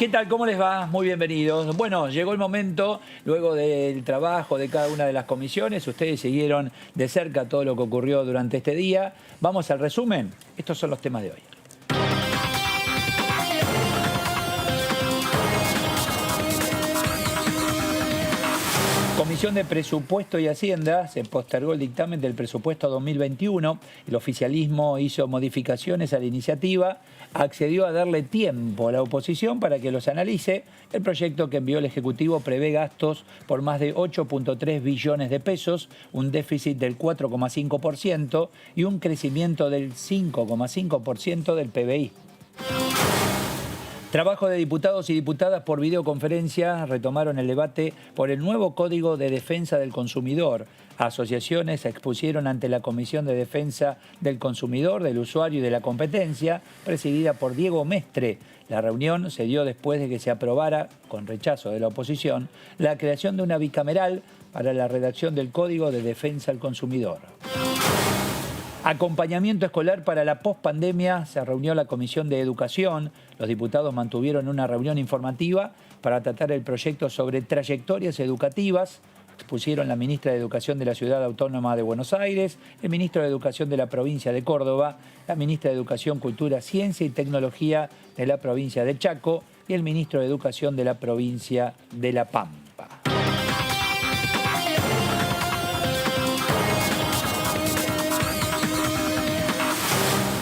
¿Qué tal? ¿Cómo les va? Muy bienvenidos. Bueno, llegó el momento, luego del trabajo de cada una de las comisiones, ustedes siguieron de cerca todo lo que ocurrió durante este día. Vamos al resumen. Estos son los temas de hoy. Comisión de Presupuesto y Hacienda, se postergó el dictamen del presupuesto 2021. El oficialismo hizo modificaciones a la iniciativa, accedió a darle tiempo a la oposición para que los analice. El proyecto que envió el Ejecutivo prevé gastos por más de 8.3 billones de pesos, un déficit del 4,5% y un crecimiento del 5,5% del PBI. Trabajo de diputados y diputadas por videoconferencia retomaron el debate por el nuevo Código de Defensa del Consumidor. Asociaciones se expusieron ante la Comisión de Defensa del Consumidor, del Usuario y de la Competencia, presidida por Diego Mestre. La reunión se dio después de que se aprobara, con rechazo de la oposición, la creación de una bicameral para la redacción del Código de Defensa del Consumidor. Acompañamiento escolar para la pospandemia. Se reunió la Comisión de Educación. Los diputados mantuvieron una reunión informativa para tratar el proyecto sobre trayectorias educativas. Expusieron la ministra de Educación de la Ciudad Autónoma de Buenos Aires, el ministro de Educación de la provincia de Córdoba, la ministra de Educación, Cultura, Ciencia y Tecnología de la provincia de Chaco y el ministro de Educación de la provincia de La Pampa.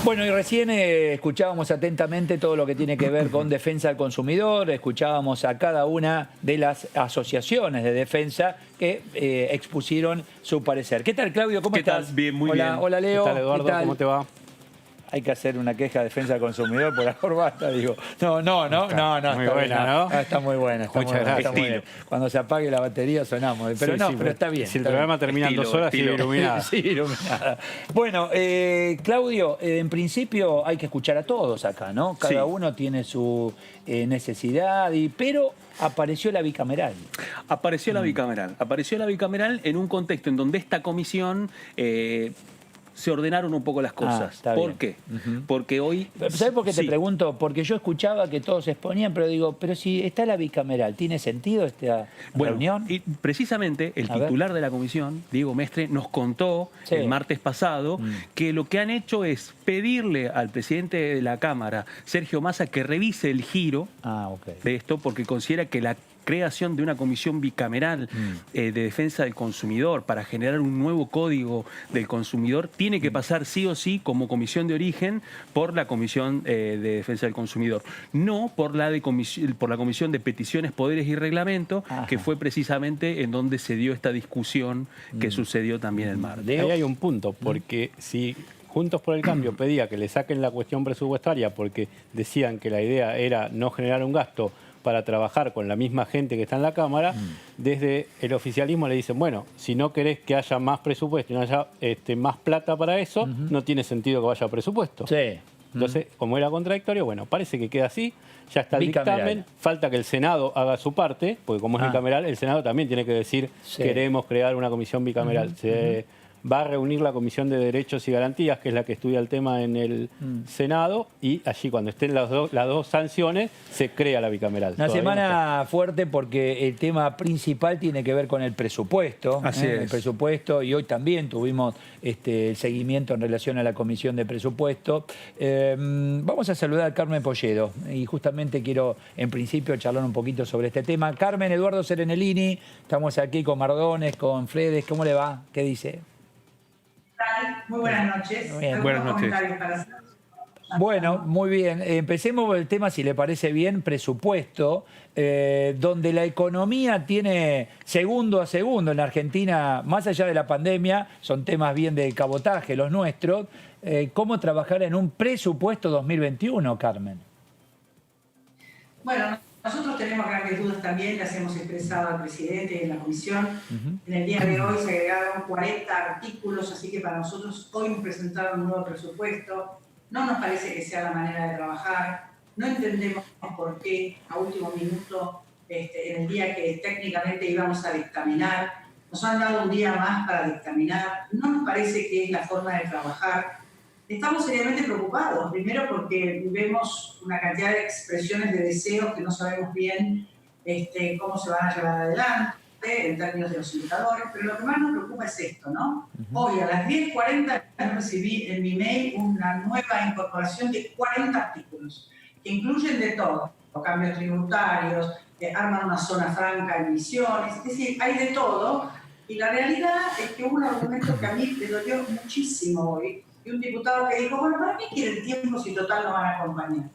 Bueno, y recién escuchábamos atentamente todo lo que tiene que ver con defensa del consumidor, escuchábamos a cada una de las asociaciones de defensa que expusieron su parecer. ¿Qué tal, Claudio? ¿Cómo estás? ¿Qué tal? Bien, muy bien. Hola, Leo. ¿Qué tal, Eduardo? ¿Cómo te va? Hay que hacer una queja de defensa del consumidor, por favor, basta, digo. No. Muy buena, ¿no? Está muy buena. Muchas gracias. Está muy bien. Cuando se apague la batería sonamos. Pero Sí, pero está bien. Si el programa termina en 2 horas, sigue iluminada. Sí, iluminada. Bueno, Claudio, en principio hay que escuchar a todos acá, ¿no? Cada uno tiene su necesidad, pero apareció la bicameral. Apareció la bicameral en un contexto en donde esta comisión se ordenaron un poco las cosas. ¿Por qué? Porque hoy... ¿Sabes por qué te pregunto? Porque yo escuchaba que todos se exponían, pero digo, pero si está la bicameral, ¿tiene sentido esta reunión? Y precisamente el titular de la comisión, Diego Mestre, nos contó el martes pasado que lo que han hecho es pedirle al presidente de la Cámara, Sergio Massa, que revise el giro de esto, porque considera que la creación de una comisión bicameral de defensa del consumidor para generar un nuevo código del consumidor tiene que pasar sí o sí como comisión de origen por la Comisión de Defensa del Consumidor, no por la Comisión de Peticiones, Poderes y Reglamento, que fue precisamente en donde se dio esta discusión que sucedió también el martes. Ahí hay un punto, porque si Juntos por el Cambio pedía que le saquen la cuestión presupuestaria porque decían que la idea era no generar un gasto para trabajar con la misma gente que está en la Cámara, desde el oficialismo le dicen, bueno, si no querés que haya más presupuesto y no haya más plata para eso, no tiene sentido que vaya presupuesto. Sí. Entonces, como era contradictorio, bueno, parece que queda así, ya está el dictamen, falta que el Senado haga su parte, porque como es bicameral, el Senado también tiene que decir, queremos crear una comisión bicameral. Va a reunir la Comisión de Derechos y Garantías, que es la que estudia el tema en el Senado, y allí cuando estén las dos sanciones, se crea la bicameral. Una semana fuerte porque el tema principal tiene que ver con el presupuesto. Así es. El presupuesto, y hoy también tuvimos el seguimiento en relación a la Comisión de Presupuesto. Vamos a saludar a Carmen Polledo, y justamente quiero, en principio, charlar un poquito sobre este tema. Carmen, Eduardo Serenellini, estamos aquí con Mardones, con Fredes, ¿cómo le va? ¿Qué dice? Muy buenas noches. Buenas noches. Bueno, muy bien. Empecemos por el tema, si le parece bien, presupuesto, donde la economía tiene segundo a segundo en Argentina, más allá de la pandemia, son temas bien de cabotaje los nuestros. ¿Cómo trabajar en un presupuesto 2021, Carmen? Bueno, nosotros tenemos grandes dudas también, las hemos expresado al presidente y en la comisión. En el día de hoy se agregaron 40 artículos, así que para nosotros hoy nos presentaron un nuevo presupuesto. No nos parece que sea la manera de trabajar. No entendemos por qué a último minuto, en el día que técnicamente íbamos a dictaminar, nos han dado un día más para dictaminar. No nos parece que es la forma de trabajar. Estamos seriamente preocupados, primero porque vemos una cantidad de expresiones de deseos que no sabemos bien cómo se van a llevar adelante en términos de los indicadores, pero lo que más nos preocupa es esto, ¿no? Hoy a las 10:40 recibí en mi mail una nueva incorporación de 40 artículos, que incluyen de todo, cambios tributarios, arman una zona franca en Misiones, es decir, hay de todo, y la realidad es que hubo un argumento que a mí me dolió muchísimo hoy, y un diputado que dijo, bueno, ¿para qué quieren tiempo si total no van a acompañar?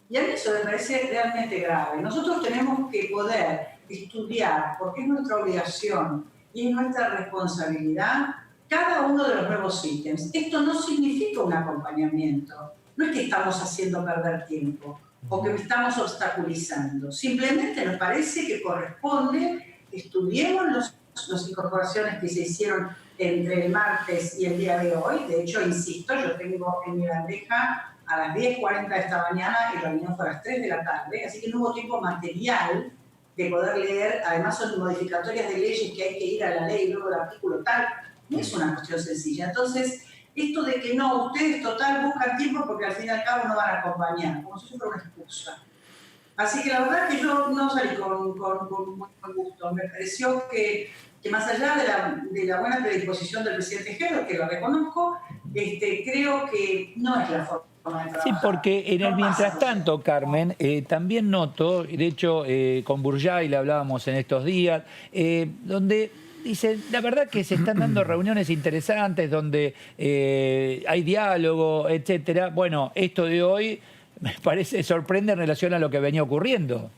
Y a mí eso me parece realmente grave. Nosotros tenemos que poder estudiar, porque es nuestra obligación y es nuestra responsabilidad, cada uno de los nuevos ítems. Esto no significa un acompañamiento, no es que estamos haciendo perder tiempo o que estamos obstaculizando, simplemente nos parece que corresponde que estudiemos las incorporaciones que se hicieron entre el martes y el día de hoy. De hecho, insisto, yo tengo en mi bandeja a las 10:40 de esta mañana y la reunión fue a las 3 de la tarde, así que no hubo tiempo material de poder leer. Además son modificatorias de leyes que hay que ir a la ley, luego el artículo tal, no es una cuestión sencilla. Entonces, esto de que no, ustedes total buscan tiempo porque al fin y al cabo no van a acompañar, como si fuera una excusa. Así que la verdad que yo no salí con buen gusto. Me pareció que más allá de la buena predisposición del presidente Heber, que lo reconozco, creo que no es la forma de trabajar. Sí, porque en el No mientras pasa, tanto, Carmen, también noto, de hecho con Burjay le hablábamos en estos días, donde dice, la verdad que se están dando reuniones interesantes, donde hay diálogo, etcétera. Bueno, esto de hoy me parece sorprende en relación a lo que venía ocurriendo.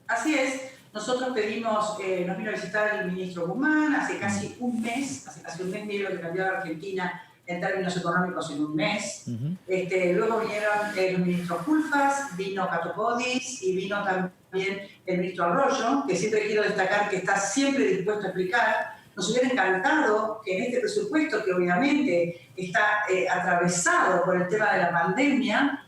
Así es. Nosotros pedimos, nos vino a visitar el ministro Guzmán hace casi un mes, hace un mes medio que cambió a Argentina en términos económicos en un mes. Luego vinieron los ministros Culfas, vino Catopodis y vino también el ministro Arroyo, que siempre quiero destacar que está siempre dispuesto a explicar. Nos hubiera encantado que en este presupuesto, que obviamente está atravesado por el tema de la pandemia,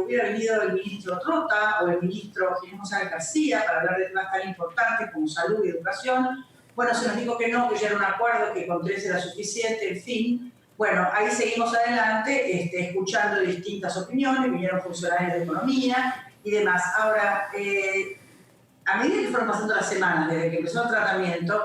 hubiera venido el ministro Trota o el ministro Ginés González García para hablar de temas tan importantes como salud y educación. Bueno, se nos dijo que no, que ya era un acuerdo, que con 3 era suficiente, en fin. Bueno, ahí seguimos adelante, escuchando distintas opiniones, vinieron funcionarios de economía y demás. Ahora, a medida que fueron pasando las semanas, desde que empezó el tratamiento,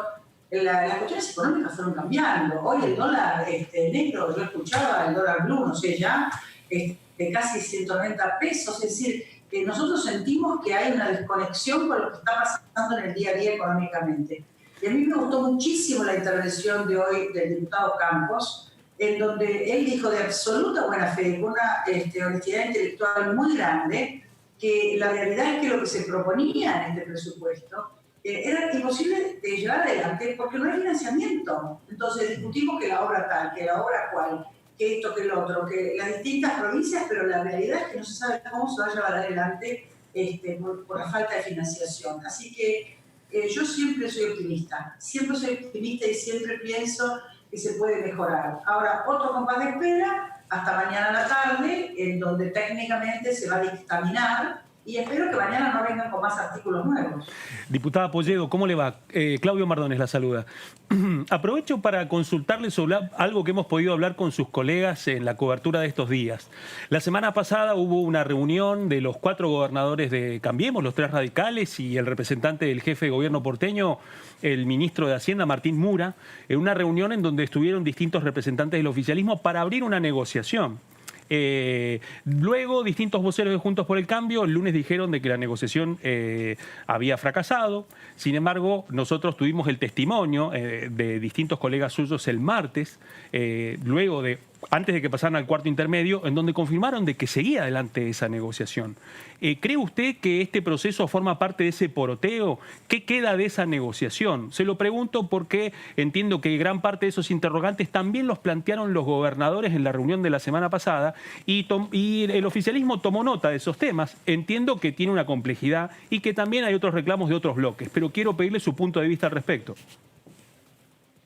las cuestiones económicas fueron cambiando. Hoy el dólar negro, yo escuchaba el dólar blue, no sé ya, de casi 190 pesos, es decir, que nosotros sentimos que hay una desconexión con lo que está pasando en el día a día económicamente. Y a mí me gustó muchísimo la intervención de hoy del diputado Campos, en donde él dijo de absoluta buena fe, con una honestidad intelectual muy grande, que la realidad es que lo que se proponía en este presupuesto era imposible de llevar adelante porque no hay financiamiento. Entonces discutimos que la obra tal, que la obra cual, que esto, que lo otro, que las distintas provincias, pero la realidad es que no se sabe cómo se va a llevar adelante por la falta de financiación. Así que yo siempre soy optimista y siempre pienso que se puede mejorar. Ahora, otro compás de espera hasta mañana a la tarde, en donde técnicamente se va a dictaminar, y espero que mañana no vengan con más artículos nuevos. Diputada Polledo, ¿cómo le va? Claudio Mardones la saluda. Aprovecho para consultarle sobre algo que hemos podido hablar con sus colegas en la cobertura de estos días. La semana pasada hubo una reunión de los 4 gobernadores de Cambiemos, los 3 radicales, y el representante del jefe de gobierno porteño, el ministro de Hacienda, Martín Mura, en una reunión en donde estuvieron distintos representantes del oficialismo para abrir una negociación. Luego, distintos voceros de Juntos por el Cambio el lunes dijeron de que la negociación había fracasado. Sin embargo, nosotros tuvimos el testimonio de distintos colegas suyos el martes, antes de que pasaran al cuarto intermedio, en donde confirmaron de que seguía adelante esa negociación. ¿Cree usted que este proceso forma parte de ese poroteo? ¿Qué queda de esa negociación? Se lo pregunto porque entiendo que gran parte de esos interrogantes también los plantearon los gobernadores en la reunión de la semana pasada y el oficialismo tomó nota de esos temas. Entiendo que tiene una complejidad y que también hay otros reclamos de otros bloques, pero quiero pedirle su punto de vista al respecto.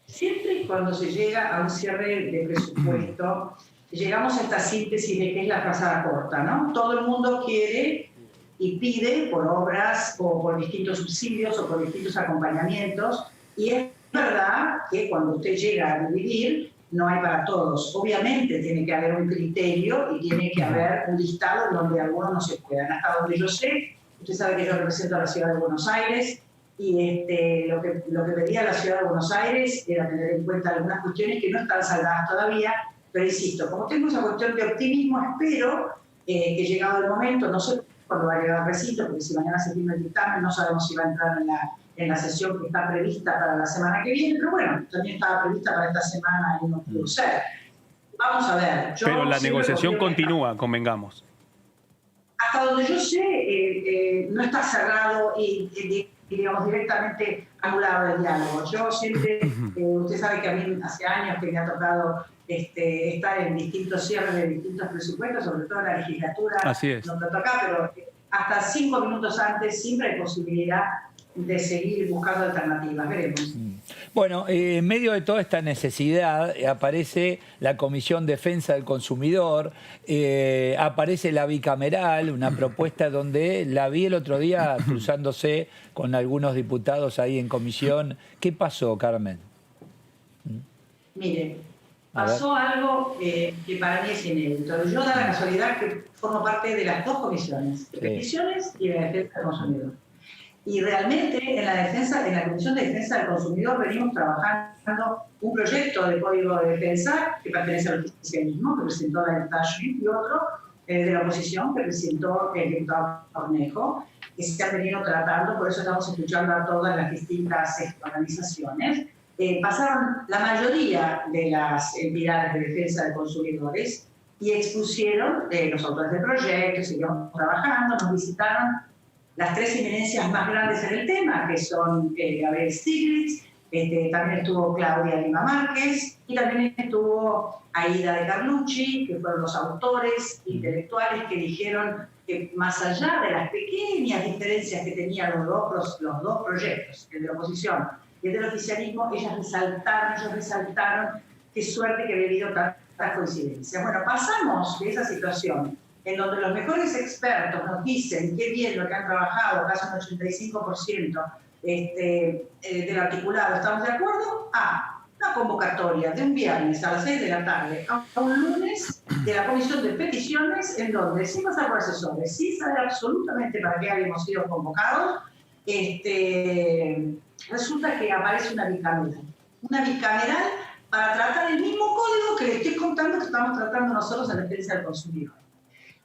Siempre y cuando se llega a un cierre de presupuesto, llegamos a esta síntesis de que es la frazada corta, ¿no? Todo el mundo quiere y pide por obras o por distintos subsidios o por distintos acompañamientos, y es verdad que cuando usted llega a dividir, no hay para todos. Obviamente tiene que haber un criterio y tiene que haber un listado donde algunos no se puedan. Hasta donde yo sé, usted sabe que yo represento a la Ciudad de Buenos Aires y lo que pedía la Ciudad de Buenos Aires era tener en cuenta algunas cuestiones que no están saldadas todavía, pero insisto, como tengo esa cuestión de optimismo, espero que llegado el momento, no sé cuándo va a llegar al recinto, porque si mañana se firma el dictamen, no sabemos si va a entrar en la sesión que está prevista para la semana que viene, pero bueno, también estaba prevista para esta semana y no pudo ser. Vamos a ver. Pero la negociación continúa, convengamos. Hasta donde yo sé, no está cerrado y digamos, directamente anulado el diálogo. Yo siempre, usted sabe que a mí hace años que me ha tocado estar en distintos cierres de distintos presupuestos, sobre todo en la legislatura. Así es. No me toca, pero hasta 5 minutos antes siempre hay posibilidad de seguir buscando alternativas. Veremos. Bueno, en medio de toda esta necesidad aparece la Comisión Defensa del Consumidor, aparece la bicameral, una propuesta donde la vi el otro día cruzándose con algunos diputados ahí en comisión. ¿Qué pasó, Carmen? Mire, pasó algo que para mí es inédito. Yo da la casualidad que formo parte de las dos comisiones, de peticiones y de la defensa del consumidor. Y realmente en la Comisión de Defensa del Consumidor venimos trabajando un proyecto de código de defensa que pertenece al oficialismo, que presentó la diputada Schmidt, y otro de la oposición que presentó el diputado Cornejo, que se han venido tratando, por eso estamos escuchando a todas las distintas organizaciones. Pasaron la mayoría de las entidades de defensa de consumidores y expusieron los autores del proyecto, seguimos trabajando, nos visitaron las 3 eminencias más grandes en el tema, que son Gabriel Stiglitz, también estuvo Claudia Lima Márquez y también estuvo Aida de Carlucci, que fueron los autores intelectuales que dijeron que más allá de las pequeñas diferencias que tenían los dos proyectos, el de la oposición y el del oficialismo, ellos resaltaron qué suerte que había habido tantas coincidencias. Bueno, pasamos de esa situación en donde los mejores expertos nos dicen qué bien lo que han trabajado, casi un 85% del articulado, ¿estamos de acuerdo? A una convocatoria de un viernes a las 6 de la tarde a un lunes de la Comisión de Peticiones, en donde, sin pasar por asesores, sin saber absolutamente para qué habíamos sido convocados, resulta que aparece una bicameral para tratar el mismo código que le estoy contando que estamos tratando nosotros en defensa del consumidor.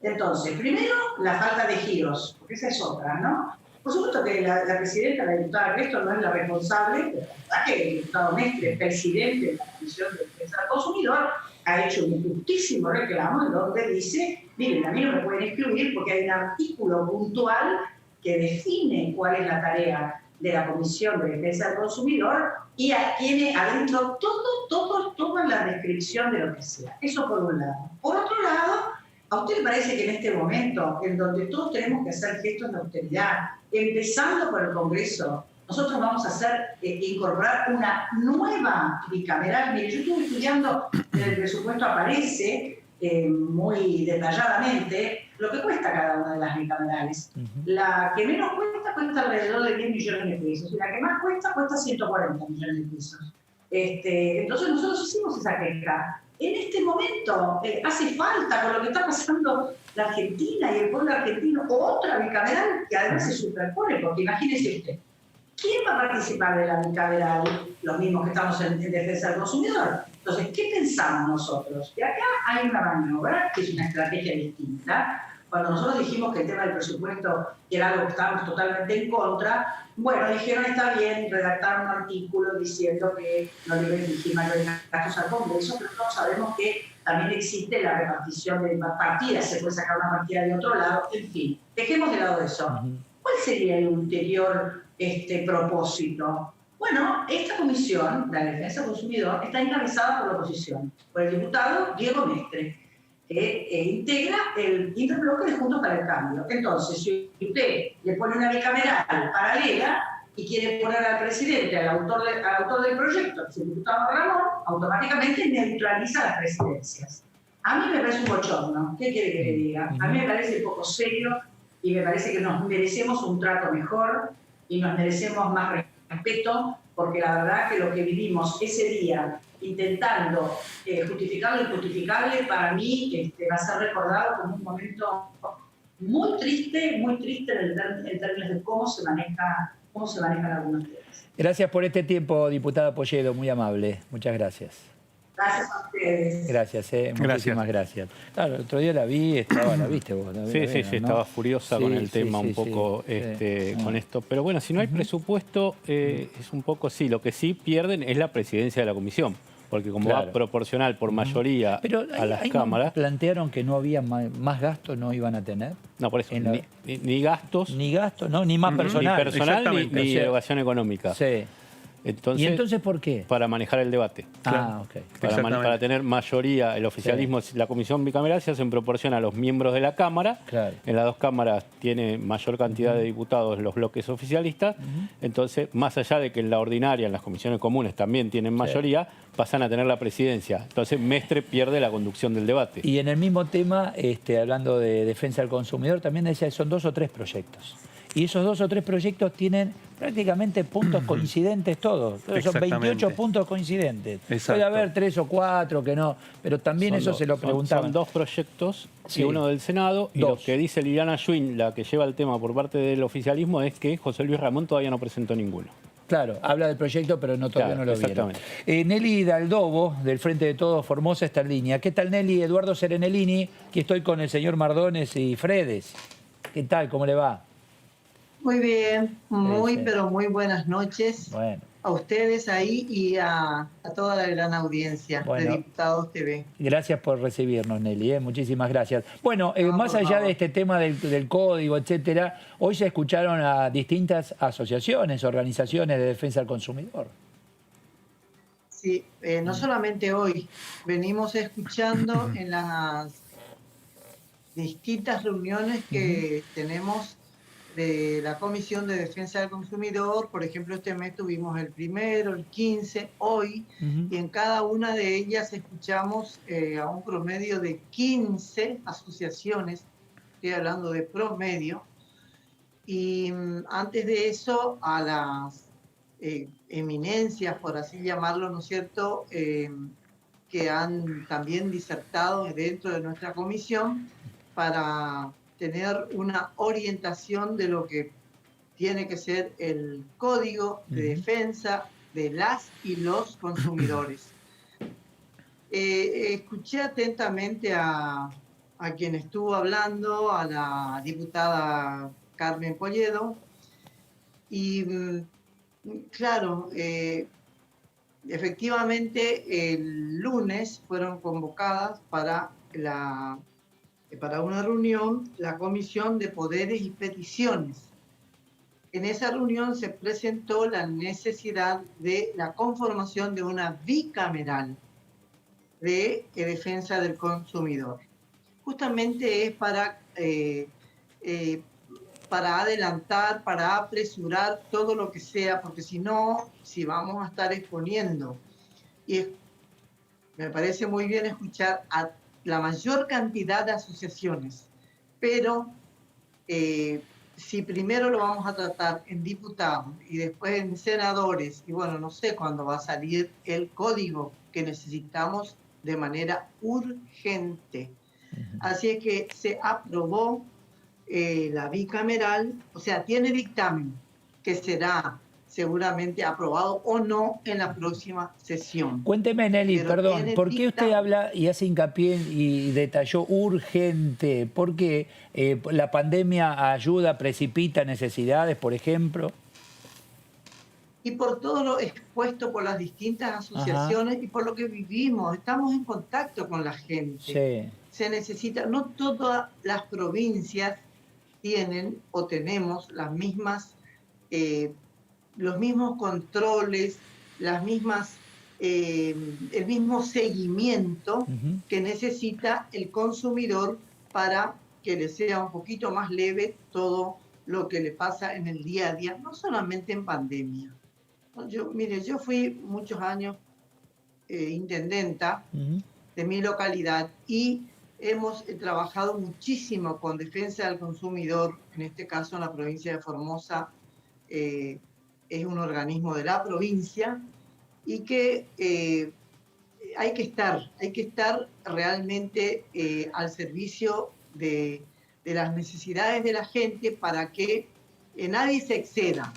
Entonces, primero, la falta de giros, porque esa es otra, ¿no? Por supuesto que la presidenta, la diputada Resto, no es la responsable, pero la verdad que el diputado Mestre, presidente de la Comisión de Defensa del Consumidor, ha hecho un justísimo reclamo en donde dice, miren, a mí no me pueden excluir porque hay un artículo puntual que define cuál es la tarea de la Comisión de Defensa del Consumidor y tiene adentro toda la descripción de lo que sea. Eso por un lado. Por otro lado, ¿a usted le parece que en este momento, en donde todos tenemos que hacer gestos de austeridad, empezando por el Congreso, nosotros vamos a incorporar una nueva bicameral? Mire, yo estuve estudiando, en el presupuesto aparece muy detalladamente lo que cuesta cada una de las bicamerales. La que menos cuesta alrededor de 10 millones de pesos, y la que más cuesta 140 millones de pesos. Entonces nosotros hicimos esa queja. En este momento hace falta, con lo que está pasando la Argentina y el pueblo argentino, otra bicameral que además se superpone, porque imagínese usted, ¿quién va a participar de la bicameral? Los mismos que estamos en defensa del consumidor. Entonces, ¿qué pensamos nosotros? Que acá hay una maniobra que es una estrategia distinta. Cuando nosotros dijimos que el tema del presupuesto era algo que estábamos totalmente en contra, bueno, dijeron, está bien, redactaron un artículo diciendo que no deben dirigir mayores gastos al Congreso, pero todos sabemos que también existe la repartición de partidas, se puede sacar una partida de otro lado, en fin, dejemos de lado eso. ¿Cuál sería el ulterior propósito? Bueno, esta comisión, la defensa del consumidor, está encabezada por la oposición, por el diputado Diego Mestre, que integra el interbloque de Juntos para el Cambio. Entonces, si usted le pone una bicameral paralela y quiere poner al presidente, al autor del proyecto, el diputado Ramón, automáticamente neutraliza las presidencias. A mí me parece un bochorno. ¿Qué quiere que le diga? A mí me parece poco serio y me parece que nos merecemos un trato mejor y nos merecemos más respeto, porque la verdad que lo que vivimos ese día intentando justificar lo injustificable, para mí va a ser recordado como un momento muy triste en términos de cómo se manejan algunos temas. Gracias por este tiempo, diputada Polledo, muy amable. Muchas gracias. Gracias a ustedes. Gracias, muchísimas gracias. Claro, el otro día la vi, la viste vos. Sí, ¿no? Estaba furiosa con el tema un poco con esto. Pero bueno, si no hay presupuesto, es un poco sí. Lo que sí pierden es la presidencia de la comisión. Porque como va proporcional por mayoría a las cámaras... ¿Plantearon que no había más gastos, no iban a tener? No, por eso, ni gastos... Ni gastos, no, ni más personal. Ni personal, ni erogación económica. Sí. Entonces, ¿y entonces por qué? Para manejar el debate. Ah, ok. Para tener mayoría, el oficialismo, la comisión bicameral se hace en proporción a los miembros de la Cámara. Claro. En las dos cámaras tiene mayor cantidad de diputados los bloques oficialistas. Entonces, más allá de que en la ordinaria, en las comisiones comunes también tienen mayoría, pasan a tener la presidencia. Entonces, Mestre pierde la conducción del debate. Y en el mismo tema, hablando de defensa del consumidor, también decía que son 2 o 3 proyectos. Y esos 2 o 3 proyectos tienen prácticamente puntos coincidentes todos. Son 28 puntos coincidentes. Exacto. Puede haber 3 o 4 que no, pero también eso se lo preguntaban. Son 2 proyectos y uno del Senado. Y lo que dice Liliana Schwinn, la que lleva el tema por parte del oficialismo, es que José Luis Ramón todavía no presentó ninguno. Claro, habla del proyecto, pero todavía no lo vieron. Nelly Daldobo, del Frente de Todos, Formosa, está en línea. ¿Qué tal, Nelly? Eduardo Serenellini. Aquí estoy con el señor Mardones y Fredes. ¿Qué tal? ¿Cómo le va? Muy bien, pero muy buenas noches a ustedes ahí y a toda la gran audiencia de Diputados TV. Gracias por recibirnos, Nelly, muchísimas gracias. Bueno, más allá de este tema del código, etcétera, hoy se escucharon a distintas asociaciones, organizaciones de defensa del consumidor. Sí, no solamente hoy, venimos escuchando en las distintas reuniones que tenemos de la Comisión de Defensa del Consumidor. Por ejemplo, este mes tuvimos el 1, el 15, hoy, y en cada una de ellas escuchamos a un promedio de 15 asociaciones, estoy hablando de promedio, y antes de eso a las eminencias, por así llamarlo, ¿no es cierto?, que han también disertado dentro de nuestra comisión para tener una orientación de lo que tiene que ser el código de defensa de las y los consumidores. Escuché atentamente a quien estuvo hablando, a la diputada Carmen Polledo, y claro, efectivamente el lunes fueron convocadas para una reunión la Comisión de Poderes y Peticiones. En esa reunión se presentó la necesidad de la conformación de una bicameral de defensa del consumidor. Justamente es para adelantar, para apresurar todo lo que sea, porque si no, si vamos a estar exponiendo, y me parece muy bien escuchar a la mayor cantidad de asociaciones, pero si primero lo vamos a tratar en diputados y después en senadores, y bueno, no sé cuándo va a salir el código que necesitamos de manera urgente. Así es que se aprobó la bicameral, o sea, tiene dictamen que será seguramente aprobado o no en la próxima sesión. Cuénteme, Nelly, perdón, ¿por qué usted habla y hace hincapié y detalló urgente? ¿Por qué la pandemia ayuda, precipita necesidades, por ejemplo? Y por todo lo expuesto por las distintas asociaciones y por lo que vivimos, estamos en contacto con la gente. Sí. Se necesita, no todas las provincias tienen o tenemos las mismas los mismos controles, las mismas, el mismo seguimiento que necesita el consumidor para que le sea un poquito más leve todo lo que le pasa en el día a día, no solamente en pandemia. Yo fui muchos años intendenta de mi localidad y hemos trabajado muchísimo con defensa del consumidor, en este caso en la provincia de Formosa. Es un organismo de la provincia y que hay que estar realmente al servicio de las necesidades de la gente para que nadie se exceda.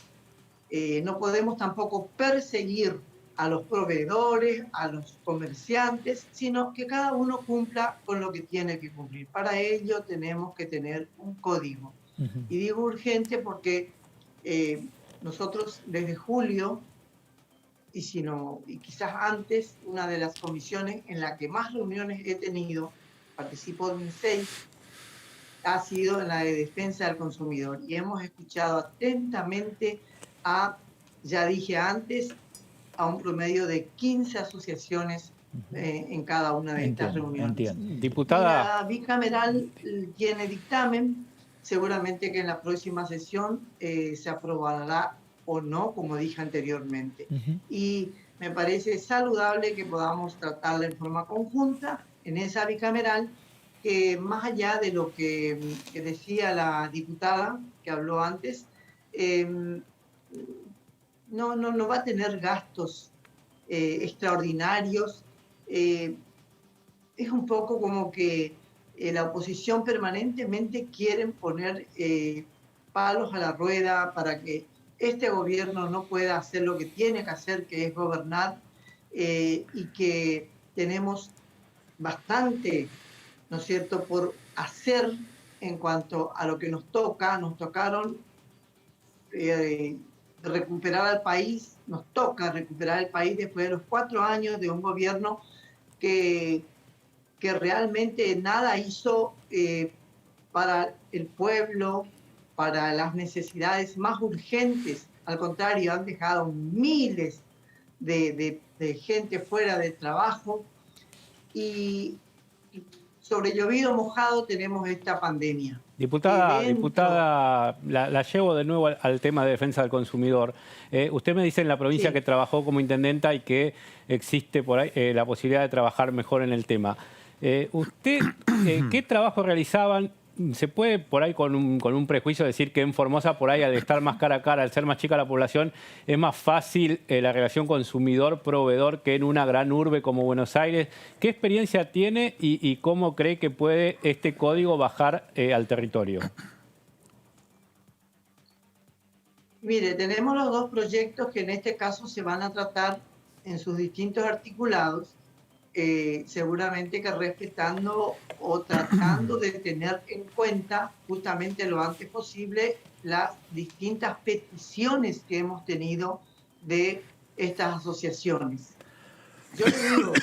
No podemos tampoco perseguir a los proveedores, a los comerciantes, sino que cada uno cumpla con lo que tiene que cumplir. Para ello tenemos que tener un código. Y digo urgente porque nosotros desde julio, y quizás antes, una de las comisiones en la que más reuniones he tenido, participo en 6, ha sido en la de defensa del consumidor. Y hemos escuchado atentamente ya dije antes, a un promedio de 15 asociaciones en cada una de estas reuniones. Diputada. Y la bicameral tiene dictamen, seguramente que en la próxima sesión se aprobará o no, como dije anteriormente. Y me parece saludable que podamos tratarla en forma conjunta en esa bicameral, que más allá de lo que decía la diputada que habló antes, no va a tener gastos extraordinarios. Es un poco como que la oposición permanentemente quieren poner palos a la rueda para que este gobierno no pueda hacer lo que tiene que hacer, que es gobernar, y que tenemos bastante, ¿no es cierto?, por hacer en cuanto a lo que nos toca. Nos tocaron recuperar al país, nos toca recuperar el país después de los 4 años de un gobierno que realmente nada hizo para el pueblo, para las necesidades más urgentes. Al contrario, han dejado miles de gente fuera de trabajo, y sobre llovido mojado tenemos esta pandemia. Diputada, la llevo de nuevo al tema de defensa del consumidor. Usted me dice en la provincia que trabajó como intendenta y que existe por ahí la posibilidad de trabajar mejor en el tema. ¿Usted qué trabajo realizaban? ¿Se puede por ahí con un prejuicio decir que en Formosa por ahí, al estar más cara a cara, al ser más chica la población, es más fácil la relación consumidor-proveedor que en una gran urbe como Buenos Aires? ¿Qué experiencia tiene y cómo cree que puede este código bajar al territorio? Mire, tenemos los 2 proyectos que en este caso se van a tratar en sus distintos articulados, seguramente que respetando o tratando de tener en cuenta justamente lo antes posible las distintas peticiones que hemos tenido de estas asociaciones. Yo le digo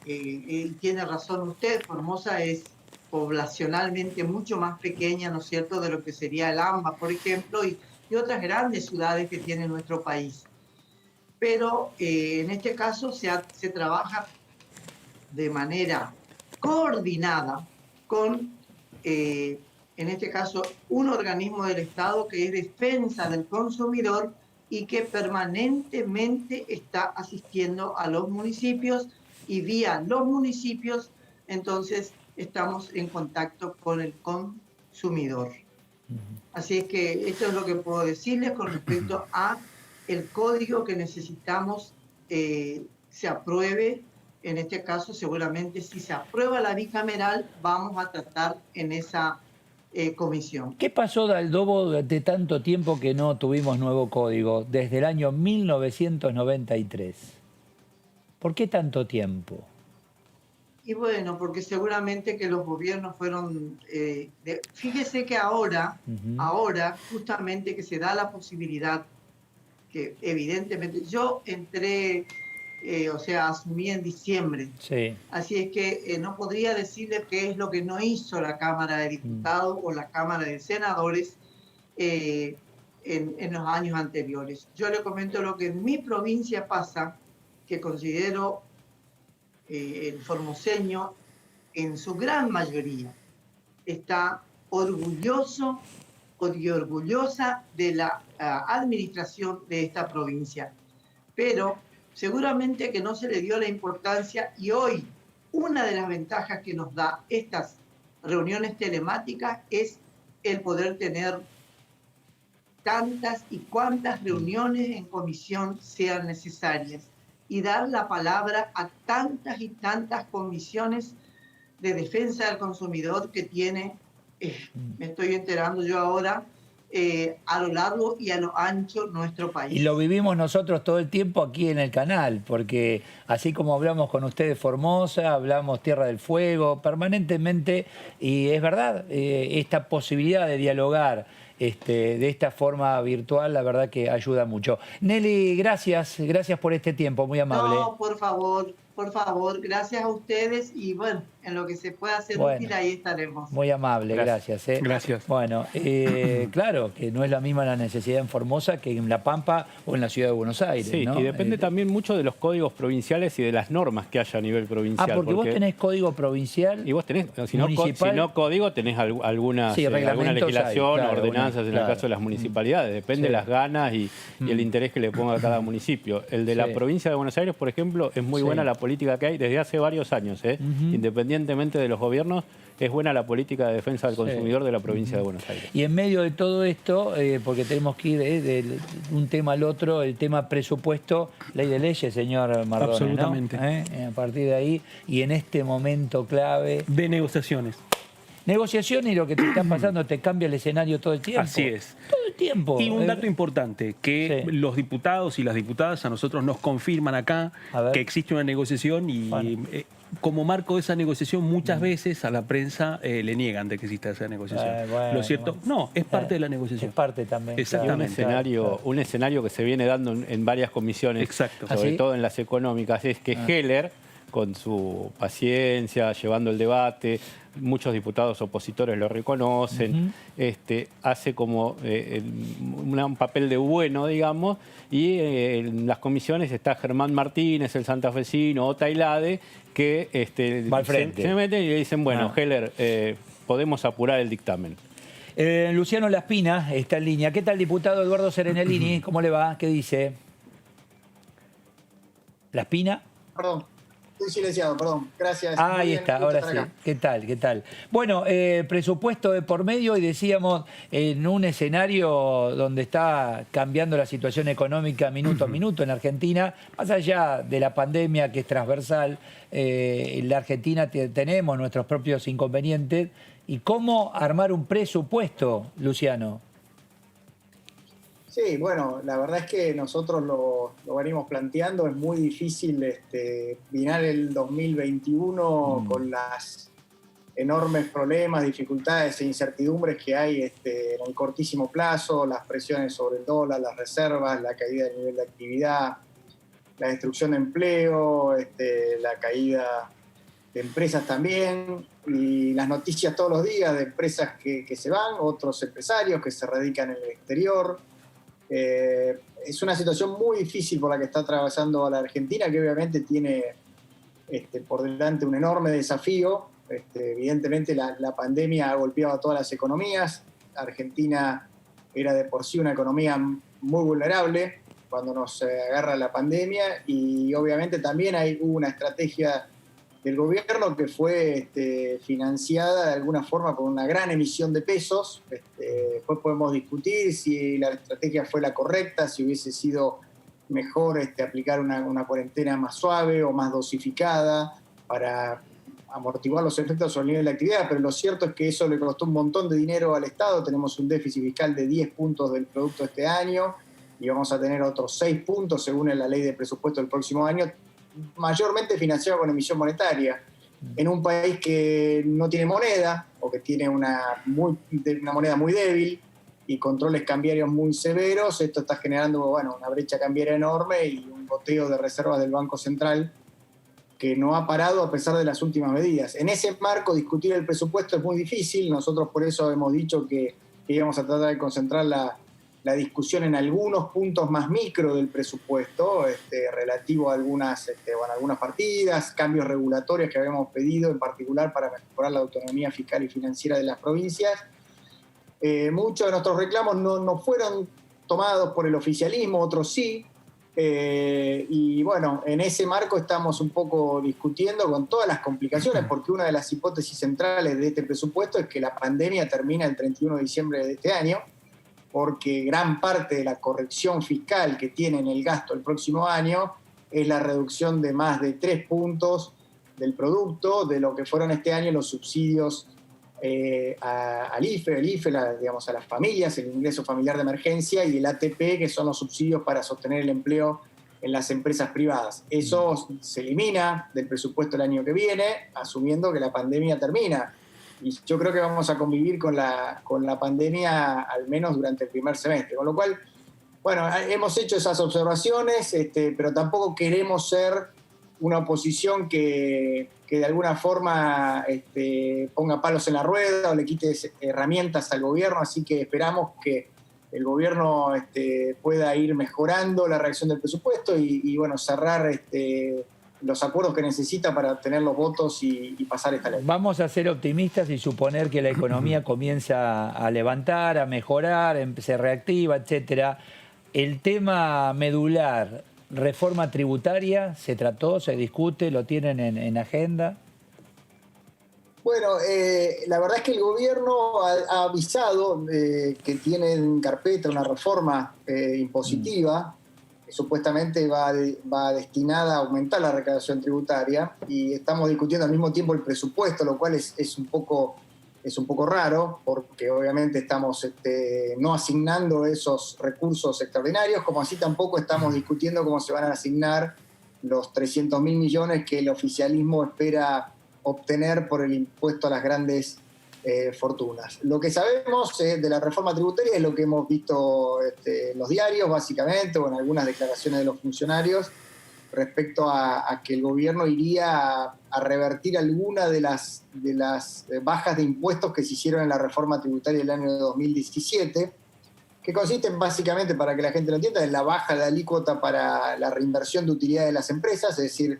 que tiene razón usted, Formosa es poblacionalmente mucho más pequeña, ¿no es cierto?, de lo que sería el AMBA, por ejemplo, y otras grandes ciudades que tiene nuestro país. Pero en este caso se trabaja de manera coordinada con, en este caso, un organismo del Estado que es Defensa del Consumidor y que permanentemente está asistiendo a los municipios, y vía los municipios, entonces, estamos en contacto con el consumidor. Así es que esto es lo que puedo decirles con respecto a el código que necesitamos se apruebe. En este caso, seguramente, si se aprueba la bicameral, vamos a tratar en esa comisión. ¿Qué pasó, Daldobo, de tanto tiempo que no tuvimos nuevo código? Desde el año 1993. ¿Por qué tanto tiempo? Y bueno, porque seguramente que los gobiernos fueron... fíjese que ahora, justamente que se da la posibilidad, que evidentemente yo entré... asumí en diciembre. Sí. Así es que no podría decirle qué es lo que no hizo la Cámara de Diputados o la Cámara de Senadores en los años anteriores. Yo le comento lo que en mi provincia pasa, que considero el formoseño en su gran mayoría está orgulloso y orgullosa de la administración de esta provincia. Pero seguramente que no se le dio la importancia, y hoy una de las ventajas que nos da estas reuniones telemáticas es el poder tener tantas y cuantas reuniones en comisión sean necesarias. y dar la palabra a tantas y tantas comisiones de defensa del consumidor que tiene, me estoy enterando yo ahora, a lo largo y a lo ancho nuestro país. Y lo vivimos nosotros todo el tiempo aquí en el canal, porque así como hablamos con ustedes Formosa, hablamos Tierra del Fuego, permanentemente, y es verdad, esta posibilidad de dialogar de esta forma virtual, la verdad que ayuda mucho. Nelly, gracias por este tiempo, muy amable. No, por favor, gracias a ustedes y bueno, en lo que se pueda hacer útil, ahí estaremos. Muy amable, gracias. Gracias. Bueno, claro, que no es la misma la necesidad en Formosa que en La Pampa o en la ciudad de Buenos Aires. Sí, ¿no? Y depende también mucho de los códigos provinciales y de las normas que haya a nivel provincial. Porque vos tenés código provincial. Y vos tenés, si no código, tenés alguna legislación, claro, ordenanzas en el caso de las municipalidades. Depende de las ganas y el interés que le ponga a cada municipio. El de la provincia de Buenos Aires, por ejemplo, es muy buena la política que hay desde hace varios años. Independientemente de los gobiernos, es buena la política de defensa del consumidor de la provincia de Buenos Aires. Y en medio de todo esto, porque tenemos que ir de un tema al otro, el tema presupuesto, ley de leyes, señor Mardone, absolutamente. ¿no? A partir de ahí, y en este momento clave... De negociaciones. Negociación, y lo que te está pasando te cambia el escenario todo el tiempo. Así es. Todo el tiempo. Y un dato importante, que los diputados y las diputadas a nosotros nos confirman acá que existe una negociación y como marco de esa negociación muchas veces a la prensa le niegan de que exista esa negociación. Lo cierto, no, es parte de la negociación. Es parte también. Exactamente. Un escenario que se viene dando en varias comisiones, sobre todo en las económicas, es que Heller, con su paciencia, llevando el debate, muchos diputados opositores lo reconocen, hace como un papel de bueno, digamos, y en las comisiones está Germán Martínez, el santafesino, o Tailade, que se meten y le dicen, bueno, Heller, podemos apurar el dictamen. Luciano Laspina está en línea. ¿Qué tal, diputado Eduardo Serenellini? ¿Cómo le va? ¿Qué dice? ¿Laspina? Perdón. Estoy silenciado, perdón. Gracias. Ahí está, ahora sí. ¿Qué tal? Bueno, presupuesto de por medio y decíamos en un escenario donde está cambiando la situación económica minuto a minuto en Argentina, más allá de la pandemia que es transversal, en la Argentina tenemos nuestros propios inconvenientes. ¿Y cómo armar un presupuesto, Luciano? Sí, bueno, la verdad es que nosotros lo venimos planteando. Es muy difícil mirar el 2021 con las enormes problemas, dificultades e incertidumbres que hay en el cortísimo plazo, las presiones sobre el dólar, las reservas, la caída del nivel de actividad, la destrucción de empleo, la caída de empresas también, y las noticias todos los días de empresas que se van, otros empresarios que se radican en el exterior. Es una situación muy difícil por la que está atravesando la Argentina, que obviamente tiene por delante un enorme desafío. Evidentemente la pandemia ha golpeado a todas las economías. Argentina era de por sí una economía muy vulnerable cuando nos agarra la pandemia, y obviamente también hubo una estrategia del gobierno que fue financiada de alguna forma con una gran emisión de pesos. Después podemos discutir si la estrategia fue la correcta, si hubiese sido mejor aplicar una cuarentena más suave o más dosificada para amortiguar los efectos sobre el nivel de actividad, pero lo cierto es que eso le costó un montón de dinero al Estado. Tenemos un déficit fiscal de 10 puntos del producto este año y vamos a tener otros 6 puntos según la ley de presupuesto del próximo año, mayormente financiado con emisión monetaria, en un país que no tiene moneda o que tiene una moneda muy débil y controles cambiarios muy severos. Esto está generando una brecha cambiaria enorme y un goteo de reservas del Banco Central que no ha parado a pesar de las últimas medidas. En ese marco, discutir el presupuesto es muy difícil. Nosotros por eso hemos dicho que íbamos a tratar de concentrar la discusión en algunos puntos más micro del presupuesto, relativo a algunas partidas, cambios regulatorios que habíamos pedido, en particular para mejorar la autonomía fiscal y financiera de las provincias. Muchos de nuestros reclamos no fueron tomados por el oficialismo, otros sí. Y bueno, en ese marco estamos un poco discutiendo con todas las complicaciones, porque una de las hipótesis centrales de este presupuesto es que la pandemia termina el 31 de diciembre de este año, porque gran parte de la corrección fiscal que tiene en el gasto el próximo año es la reducción de más de 3 puntos del producto de lo que fueron este año los subsidios al IFE, digamos, a las familias, el ingreso familiar de emergencia, y el ATP, que son los subsidios para sostener el empleo en las empresas privadas. Eso se elimina del presupuesto el año que viene, asumiendo que la pandemia termina. Y yo creo que vamos a convivir con la pandemia al menos durante el primer semestre. Con lo cual, bueno, hemos hecho esas observaciones, pero tampoco queremos ser una oposición que de alguna forma ponga palos en la rueda o le quite herramientas al gobierno. Así que esperamos que el gobierno pueda ir mejorando la reacción del presupuesto y bueno, cerrar los acuerdos que necesita para obtener los votos y pasar esta ley. Vamos a ser optimistas y suponer que la economía comienza a levantar, a mejorar, se reactiva, etcétera. El tema medular, reforma tributaria, ¿se trató, se discute, lo tienen en agenda? Bueno, la verdad es que el gobierno ha avisado que tiene en carpeta una reforma impositiva que supuestamente va destinada a aumentar la recaudación tributaria, y estamos discutiendo al mismo tiempo el presupuesto, lo cual es un poco raro, porque obviamente estamos no asignando esos recursos extraordinarios, como así tampoco estamos discutiendo cómo se van a asignar los 300.000 millones que el oficialismo espera obtener por el impuesto a las grandes fortunas. Lo que sabemos de la reforma tributaria es lo que hemos visto en los diarios, básicamente, o en algunas declaraciones de los funcionarios, respecto a que el gobierno iría a revertir alguna de las bajas de impuestos que se hicieron en la reforma tributaria del año 2017, que consisten básicamente, para que la gente lo entienda, en la baja de la alícuota para la reinversión de utilidades de las empresas. Es decir,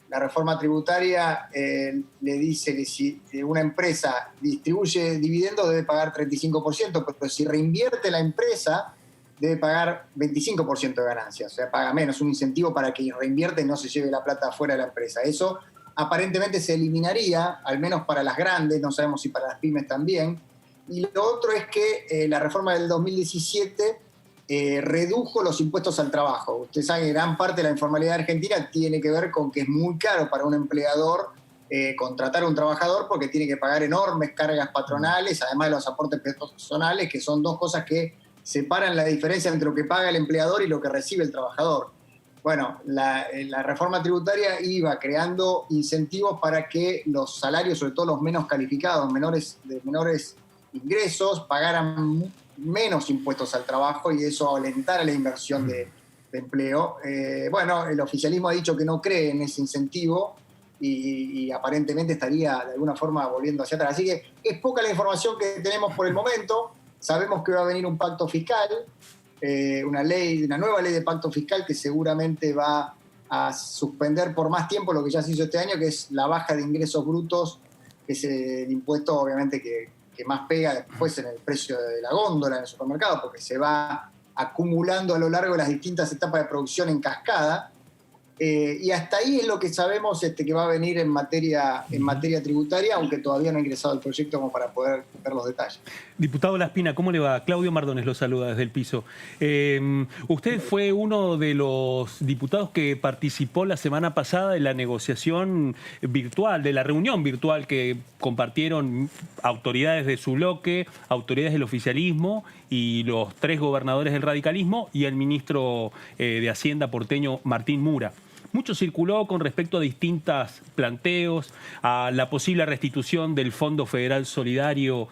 la reforma tributaria le dice que si una empresa distribuye dividendos debe pagar 35%, pero si reinvierte la empresa debe pagar 25% de ganancias, o sea, paga menos, un incentivo para que reinvierte y no se lleve la plata fuera de la empresa. Eso aparentemente se eliminaría, al menos para las grandes, no sabemos si para las pymes también. Y lo otro es que la reforma del 2017 redujo los impuestos al trabajo. Usted sabe que gran parte de la informalidad argentina tiene que ver con que es muy caro para un empleador contratar a un trabajador, porque tiene que pagar enormes cargas patronales, además de los aportes personales, que son dos cosas que separan la diferencia entre lo que paga el empleador y lo que recibe el trabajador. Bueno, la reforma tributaria iba creando incentivos para que los salarios, sobre todo los menos calificados, de menores ingresos, pagaran menos impuestos al trabajo, y eso alentara la inversión de empleo. Bueno, el oficialismo ha dicho que no cree en ese incentivo y aparentemente estaría de alguna forma volviendo hacia atrás. Así que es poca la información que tenemos por el momento. Sabemos que va a venir un pacto fiscal, una nueva ley de pacto fiscal que seguramente va a suspender por más tiempo lo que ya se hizo este año, que es la baja de ingresos brutos, que es el impuesto obviamente que más pega después en el precio de la góndola en el supermercado, porque se va acumulando a lo largo de las distintas etapas de producción en cascada. Y hasta ahí es lo que sabemos que va a venir en materia tributaria, aunque todavía no ha ingresado el proyecto como para poder ver los detalles. Diputado Laspina, ¿cómo le va? Claudio Mardones lo saluda desde el piso. Usted fue uno de los diputados que participó la semana pasada en la negociación virtual, de la reunión virtual que compartieron autoridades de su bloque, autoridades del oficialismo y los 3 gobernadores del radicalismo y el ministro de Hacienda porteño Martín Mura. Mucho circuló con respecto a distintos planteos, a la posible restitución del Fondo Federal Solidario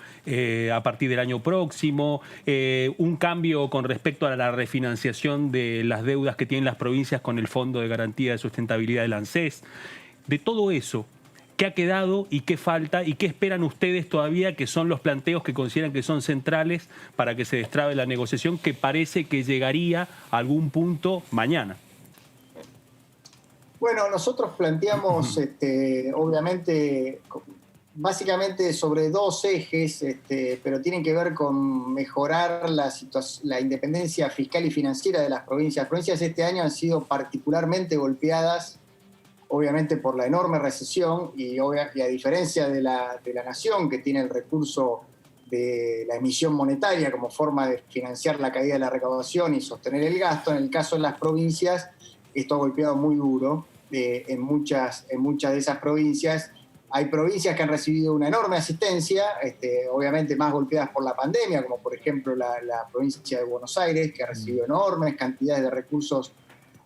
a partir del año próximo, un cambio con respecto a la refinanciación de las deudas que tienen las provincias con el Fondo de Garantía de Sustentabilidad del ANSES. De todo eso, ¿qué ha quedado y qué falta y qué esperan ustedes todavía que son los planteos que consideran que son centrales para que se destrabe la negociación, que parece que llegaría a algún punto mañana? Bueno, nosotros planteamos, obviamente, básicamente sobre 2 ejes, pero tienen que ver con mejorar la independencia fiscal y financiera de las provincias. Las provincias este año han sido particularmente golpeadas, obviamente, por la enorme recesión y a diferencia de la nación, que tiene el recurso de la emisión monetaria como forma de financiar la caída de la recaudación y sostener el gasto. En el caso de las provincias, esto ha golpeado muy duro en muchas de esas provincias. Hay provincias que han recibido una enorme asistencia, obviamente más golpeadas por la pandemia, como por ejemplo la provincia de Buenos Aires, que ha recibido enormes cantidades de recursos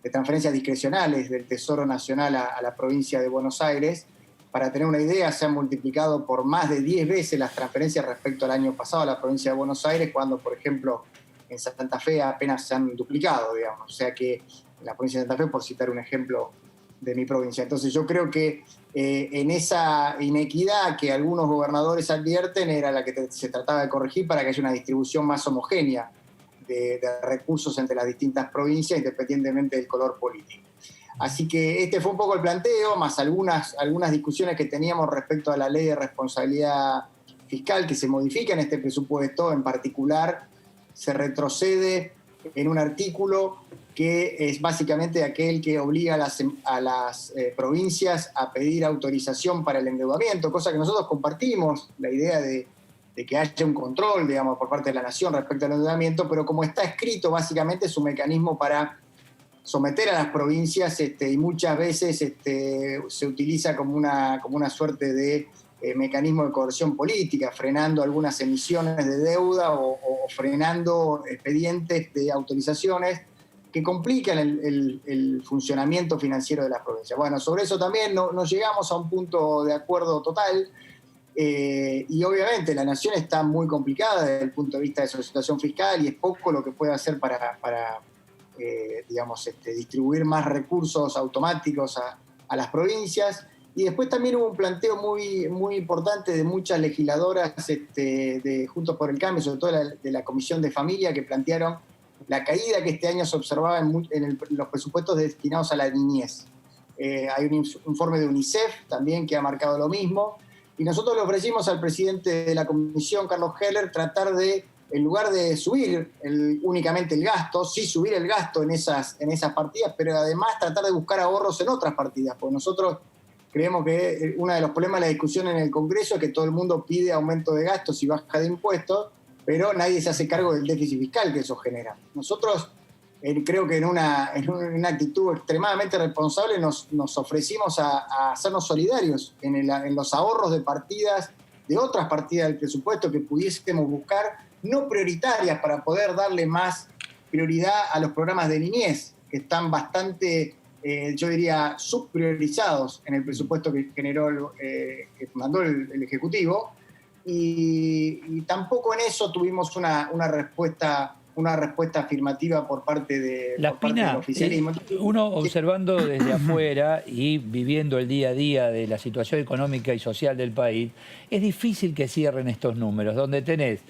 de transferencias discrecionales del Tesoro Nacional a la provincia de Buenos Aires. Para tener una idea, se han multiplicado por más de 10 veces las transferencias respecto al año pasado a la provincia de Buenos Aires, cuando, por ejemplo, en Santa Fe apenas se han duplicado, digamos. O sea que en la provincia de Santa Fe, por citar un ejemplo de mi provincia. Entonces yo creo que en esa inequidad que algunos gobernadores advierten era la que se trataba de corregir para que haya una distribución más homogénea de recursos entre las distintas provincias, independientemente del color político. Así que este fue un poco el planteo, más algunas discusiones que teníamos respecto a la ley de responsabilidad fiscal que se modifica en este presupuesto. En particular, se retrocede en un artículo que es básicamente aquel que obliga a las provincias a pedir autorización para el endeudamiento, cosa que nosotros compartimos, la idea de que haya un control, digamos, por parte de la Nación respecto al endeudamiento, pero como está escrito, básicamente es un mecanismo para someter a las provincias y muchas veces se utiliza como una suerte de mecanismo de coerción política, frenando algunas emisiones de deuda o frenando expedientes de autorizaciones que complican el funcionamiento financiero de las provincias. Bueno, sobre eso también no llegamos a un punto de acuerdo total, y obviamente la Nación está muy complicada desde el punto de vista de su situación fiscal y es poco lo que puede hacer para distribuir más recursos automáticos a las provincias. Y después también hubo un planteo muy, muy importante de muchas legisladoras de Juntos por el Cambio, sobre todo de la Comisión de Familia, que plantearon la caída que este año se observaba en los presupuestos destinados a la niñez. Hay un informe de UNICEF también que ha marcado lo mismo. Y nosotros le ofrecimos al presidente de la Comisión, Carlos Heller, tratar de, en lugar de subir únicamente el gasto, sí subir el gasto en esas partidas, pero además tratar de buscar ahorros en otras partidas, porque nosotros creemos que uno de los problemas de la discusión en el Congreso es que todo el mundo pide aumento de gastos y baja de impuestos, pero nadie se hace cargo del déficit fiscal que eso genera. Nosotros creo que en una actitud extremadamente responsable nos ofrecimos a hacernos solidarios en los ahorros de partidas, de otras partidas del presupuesto que pudiésemos buscar, no prioritarias, para poder darle más prioridad a los programas de niñez, que están bastante, yo diría, subpriorizados en el presupuesto que mandó el Ejecutivo, y tampoco en eso tuvimos una respuesta afirmativa por parte del oficialismo. Uno observando desde afuera y viviendo el día a día de la situación económica y social del país, es difícil que cierren estos números, donde tenés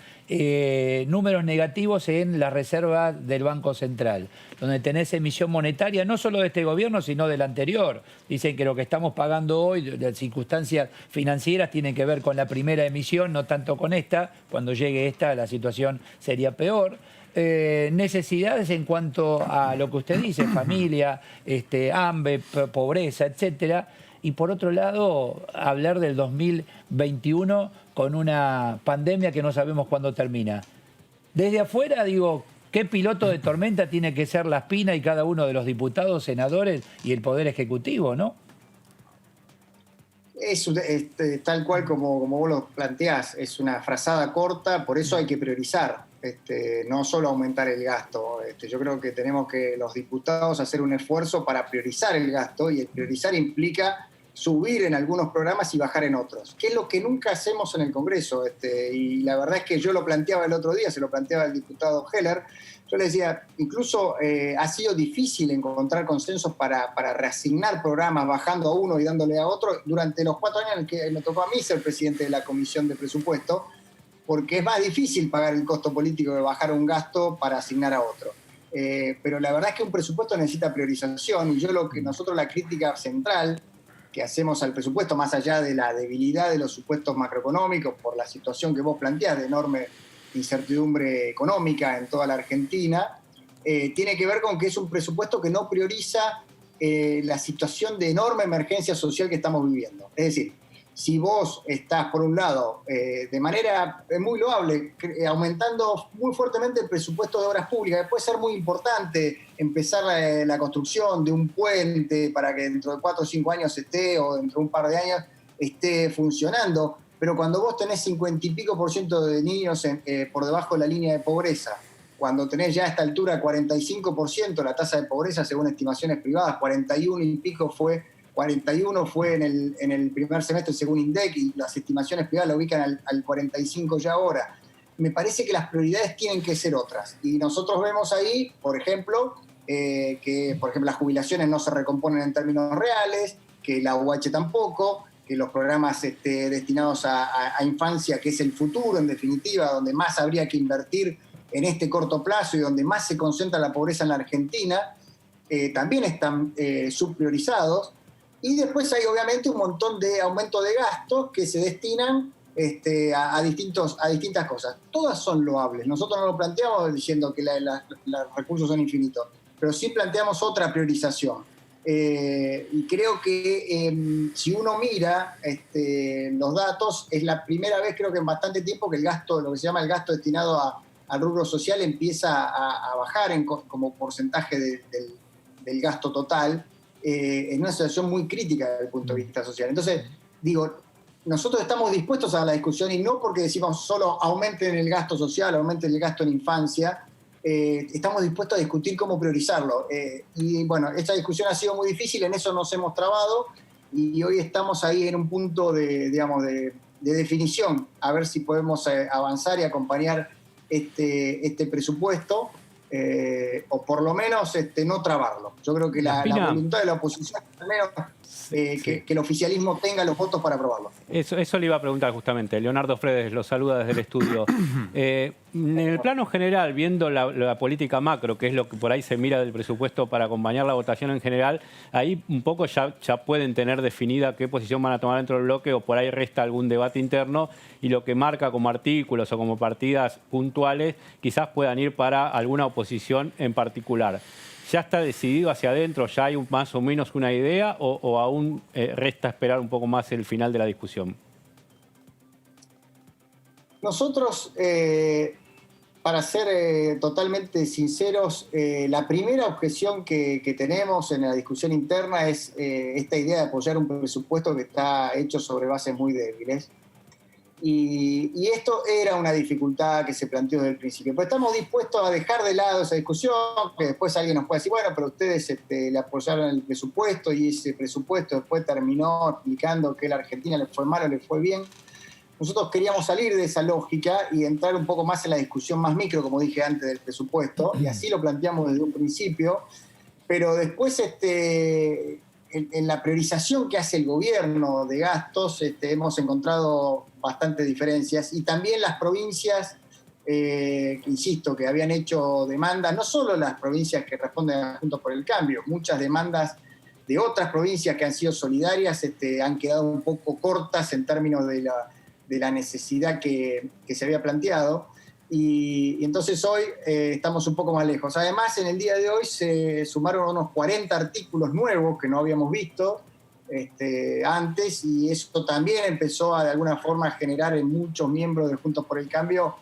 números negativos en la reserva del Banco Central, donde tenés emisión monetaria no solo de este gobierno, sino del anterior. Dicen que lo que estamos pagando hoy, de circunstancias financieras, tienen que ver con la primera emisión, no tanto con esta. Cuando llegue esta, la situación sería peor. Necesidades en cuanto a lo que usted dice, familia, hambre, pobreza, etcétera. Y por otro lado, hablar del 2021 con una pandemia que no sabemos cuándo termina. Desde afuera, digo, ¿qué piloto de tormenta tiene que ser la Spina y cada uno de los diputados, senadores y el Poder Ejecutivo, no? Es tal cual como vos lo planteás, es una frazada corta, por eso hay que priorizar, no solo aumentar el gasto. Yo creo que tenemos que los diputados hacer un esfuerzo para priorizar el gasto, y el priorizar implica subir en algunos programas y bajar en otros, que es lo que nunca hacemos en el Congreso. Y la verdad es que yo lo planteaba el otro día, se lo planteaba el diputado Heller. Yo le decía, incluso ha sido difícil encontrar consensos para reasignar programas bajando a uno y dándole a otro durante los 4 años en que me tocó a mí ser presidente de la Comisión de Presupuesto, porque es más difícil pagar el costo político de bajar un gasto para asignar a otro. Pero la verdad es que un presupuesto necesita priorización, y nosotros la crítica central que hacemos al presupuesto, más allá de la debilidad de los supuestos macroeconómicos por la situación que vos planteás de enorme incertidumbre económica en toda la Argentina, tiene que ver con que es un presupuesto que no prioriza la situación de enorme emergencia social que estamos viviendo. Es decir, si vos estás, por un lado, de manera muy loable, aumentando muy fuertemente el presupuesto de obras públicas, que puede ser muy importante empezar la construcción de un puente para que dentro de 4 o 5 años esté, o dentro de un par de años esté funcionando, pero cuando vos tenés 50 y pico % de niños por debajo de la línea de pobreza, cuando tenés ya a esta altura 45% la tasa de pobreza según estimaciones privadas, 41 y pico 41 fue en el primer semestre según INDEC, y las estimaciones privadas la ubican al 45 ya ahora. Me parece que las prioridades tienen que ser otras. Y nosotros vemos ahí, por ejemplo, que las jubilaciones no se recomponen en términos reales, que la UH tampoco, que los programas destinados a infancia, que es el futuro en definitiva, donde más habría que invertir en este corto plazo y donde más se concentra la pobreza en la Argentina, también están subpriorizados. Y después hay obviamente un montón de aumento de gastos que se destinan a distintas cosas. Todas son loables. Nosotros no lo planteamos diciendo que los recursos son infinitos, pero sí planteamos otra priorización. Y creo que si uno mira los datos, es la primera vez creo que en bastante tiempo que el gasto, lo que se llama el gasto destinado al rubro social, empieza a bajar como porcentaje del gasto total, en una situación muy crítica desde el punto de vista social. Entonces, digo, nosotros estamos dispuestos a la discusión, y no porque decimos solo aumenten el gasto social, aumenten el gasto en infancia, estamos dispuestos a discutir cómo priorizarlo. Y bueno, esta discusión ha sido muy difícil, en eso nos hemos trabado, y hoy estamos ahí en un punto de definición, a ver si podemos avanzar y acompañar este presupuesto, o por lo menos no trabarlo. Yo creo que la voluntad de la oposición, al menos que el oficialismo tenga los votos para aprobarlo. Eso le iba a preguntar justamente. Leonardo Fredes lo saluda desde el estudio. En el plano general, viendo la política macro, que es lo que por ahí se mira del presupuesto para acompañar la votación en general, ahí un poco ya pueden tener definida qué posición van a tomar dentro del bloque, o por ahí resta algún debate interno, y lo que marca como artículos o como partidas puntuales quizás puedan ir para alguna oposición en particular. ¿Ya está decidido hacia adentro? ¿Ya hay más o menos una idea? ¿O aún resta esperar un poco más el final de la discusión? Nosotros, para ser totalmente sinceros, la primera objeción que tenemos en la discusión interna es esta idea de apoyar un presupuesto que está hecho sobre bases muy débiles. Y esto era una dificultad que se planteó desde el principio. Pues estamos dispuestos a dejar de lado esa discusión, que después alguien nos puede decir, bueno, pero ustedes le apoyaron el presupuesto, y ese presupuesto después terminó explicando que a la Argentina le fue mal o le fue bien. Nosotros queríamos salir de esa lógica y entrar un poco más en la discusión más micro, como dije antes, del presupuesto, y así lo planteamos desde un principio, pero después en la priorización que hace el gobierno de gastos hemos encontrado bastantes diferencias, y también las provincias, que insisto, que habían hecho demandas, no solo las provincias que responden a Juntos por el Cambio, muchas demandas de otras provincias que han sido solidarias han quedado un poco cortas en términos de la necesidad que se había planteado, y entonces hoy estamos un poco más lejos. Además, en el día de hoy se sumaron unos 40 artículos nuevos que no habíamos visto antes, y eso también empezó de alguna forma a generar en muchos miembros de Juntos por el Cambio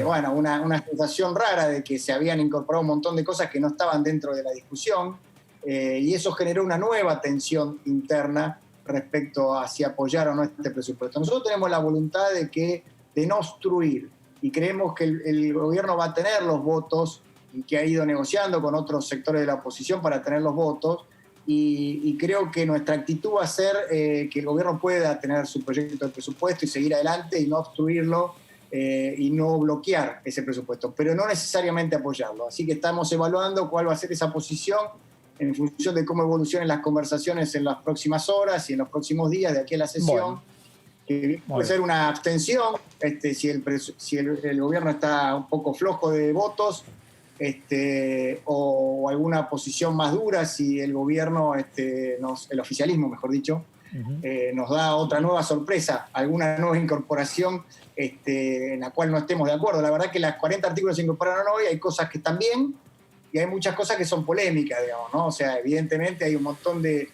una sensación rara de que se habían incorporado un montón de cosas que no estaban dentro de la discusión, y eso generó una nueva tensión interna respecto a si apoyar o no este presupuesto. Nosotros tenemos la voluntad de no obstruir, y creemos que el gobierno va a tener los votos, y que ha ido negociando con otros sectores de la oposición para tener los votos, y creo que nuestra actitud va a ser que el gobierno pueda tener su proyecto de presupuesto y seguir adelante y no obstruirlo, y no bloquear ese presupuesto, pero no necesariamente apoyarlo. Así que estamos evaluando cuál va a ser esa posición en función de cómo evolucionen las conversaciones en las próximas horas y en los próximos días de aquí a la sesión. Puede ser una abstención, si el gobierno está un poco flojo de votos, o alguna posición más dura si el gobierno, el oficialismo, mejor dicho, nos da otra nueva sorpresa, alguna nueva incorporación en la cual no estemos de acuerdo. La verdad que las 40 artículos se incorporaron hoy, hay cosas que están bien y hay muchas cosas que son polémicas, digamos, ¿no? O sea, evidentemente hay un montón de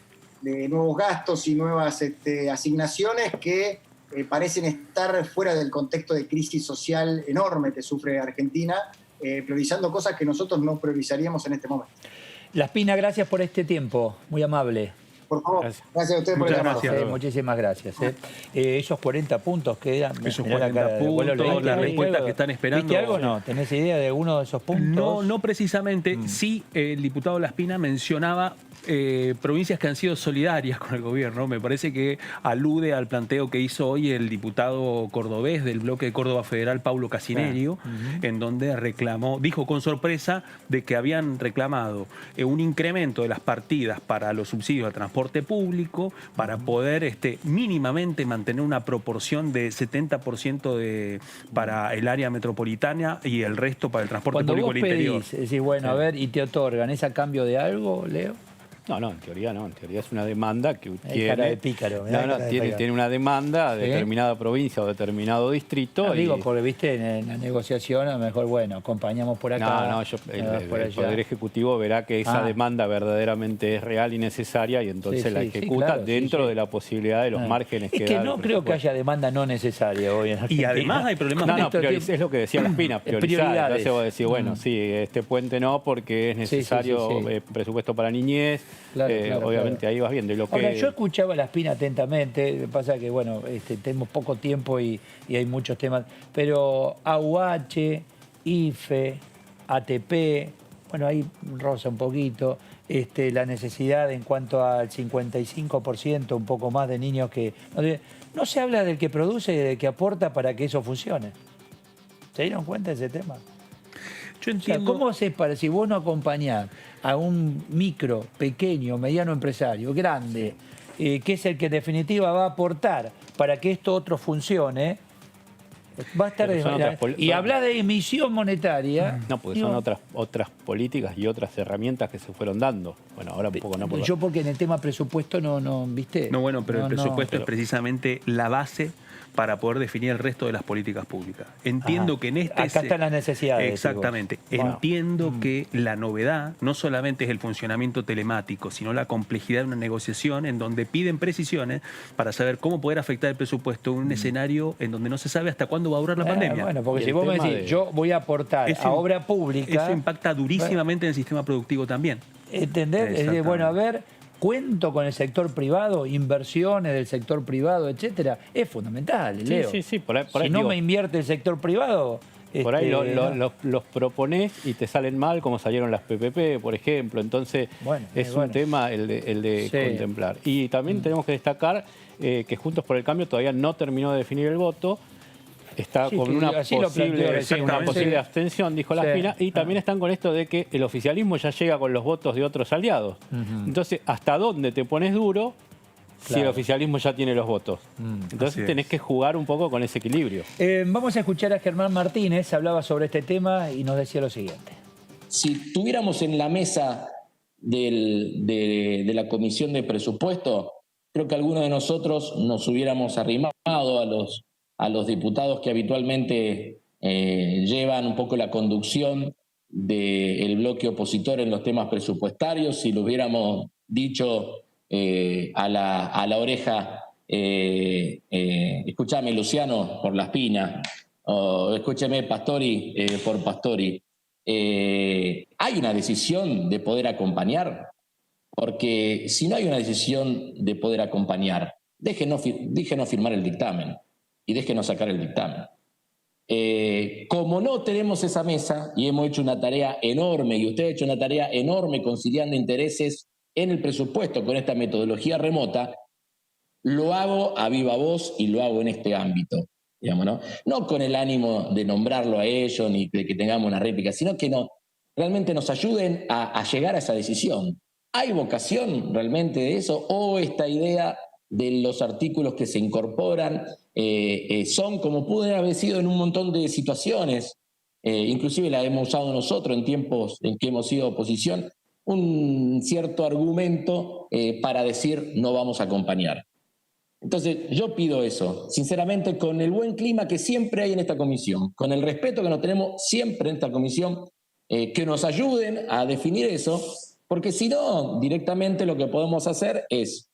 nuevos gastos y nuevas asignaciones que parecen estar fuera del contexto de crisis social enorme que sufre Argentina, priorizando cosas que nosotros no priorizaríamos en este momento. Laspina, gracias por este tiempo, muy amable. Por favor, gracias a ustedes por el llamado. Muchísimas gracias. Esos 40 puntos quedan. Esos 40 puntos, las respuestas que están esperando. ¿Viste algo o no? ¿Tenés idea de uno de esos puntos? No precisamente. Sí, el diputado Laspina mencionaba provincias que han sido solidarias con el gobierno. Me parece que alude al planteo que hizo hoy el diputado cordobés del bloque de Córdoba Federal, Paulo Casinerio, en donde dijo con sorpresa de que habían reclamado un incremento de las partidas para los subsidios al transporte público para poder mínimamente mantener una proporción de 70% para el área metropolitana y el resto para el transporte público del interior. Decís, bueno, a ver, y te otorgan, ¿es a cambio de algo, Leo? No, en teoría no. En teoría es una demanda que tiene... cara de pícaro. Tiene una demanda a determinada provincia o determinado distrito. Digo, porque viste, en la negociación a lo mejor, bueno, acompañamos por acá. El Poder Ejecutivo verá que esa demanda verdaderamente es real y necesaria y entonces la ejecuta dentro de la posibilidad de los márgenes que da. Es que no creo que haya demanda no necesaria hoy en Argentina. Y además hay problemas... es lo que decía Laspina, priorizar. Entonces vos decís, bueno, sí, este puente no porque es necesario presupuesto para niñez. Obviamente ahí vas viendo. Ahora, yo escuchaba a Laspina atentamente, lo que pasa que, bueno, tenemos poco tiempo y hay muchos temas, pero AUH, IFE, ATP, bueno, ahí roza un poquito, la necesidad en cuanto al 55%, un poco más de niños que... No se habla del que produce y del que aporta para que eso funcione. ¿Se dieron cuenta de ese tema? Yo entiendo... ¿Cómo haces para, si vos no acompañás a un micro, pequeño, mediano empresario, grande, que es el que en definitiva va a aportar para que esto otro funcione, va a estar... Y habla de emisión monetaria... No, porque son otras políticas y otras herramientas que se fueron dando. Bueno, ahora un poco no... Yo porque en el tema presupuesto no ¿viste? No, bueno, pero el presupuesto es precisamente la base para poder definir el resto de las políticas públicas. Entiendo que en acá están las necesidades. Exactamente. Entiendo que la novedad no solamente es el funcionamiento telemático, sino la complejidad de una negociación en donde piden precisiones para saber cómo poder afectar el presupuesto en un escenario en donde no se sabe hasta cuándo va a durar la pandemia. Bueno, porque si vos me decís, yo voy a aportar a obra pública... Eso impacta durísimamente en el sistema productivo también. ¿Entender? Bueno, a ver... Cuento con el sector privado, inversiones del sector privado, etcétera, es fundamental, Leo. Sí, por ahí si no me invierte el sector privado... Por ahí los proponés y te salen mal, como salieron las PPP, por ejemplo. Entonces, es un tema el de contemplar. Y también tenemos que destacar que Juntos por el Cambio todavía no terminó de definir el voto. Está con una posible abstención, dijo Laspina, y también están con esto de que el oficialismo ya llega con los votos de otros aliados. Entonces, ¿hasta dónde te pones duro si el oficialismo ya tiene los votos? Entonces tenés que jugar un poco con ese equilibrio. Vamos a escuchar a Germán Martínez, hablaba sobre este tema y nos decía lo siguiente. Si tuviéramos en la mesa de la Comisión de Presupuesto, creo que algunos de nosotros nos hubiéramos arrimado a los diputados que habitualmente llevan un poco la conducción del bloque opositor en los temas presupuestarios, si lo hubiéramos dicho a la oreja, escúchame Luciano por Laspina, o escúcheme Pastori por Pastori. ¿Hay una decisión de poder acompañar? Porque si no hay una decisión de poder acompañar, déjenos firmar el dictamen y déjenos sacar el dictamen. Como no tenemos esa mesa y hemos hecho una tarea enorme, y usted ha hecho una tarea enorme conciliando intereses en el presupuesto con esta metodología remota, lo hago a viva voz y lo hago en este ámbito, digamos, ¿no? No con el ánimo de nombrarlo a ellos ni de que tengamos una réplica, sino que realmente nos ayuden a llegar a esa decisión. ¿Hay vocación realmente de eso? ¿O esta idea de los artículos que se incorporan son como pueden haber sido en un montón de situaciones, inclusive la hemos usado nosotros en tiempos en que hemos sido oposición, un cierto argumento para decir no vamos a acompañar? Entonces yo pido eso, sinceramente, con el buen clima que siempre hay en esta comisión, con el respeto que nos tenemos siempre en esta comisión, que nos ayuden a definir eso, porque si no, directamente lo que podemos hacer es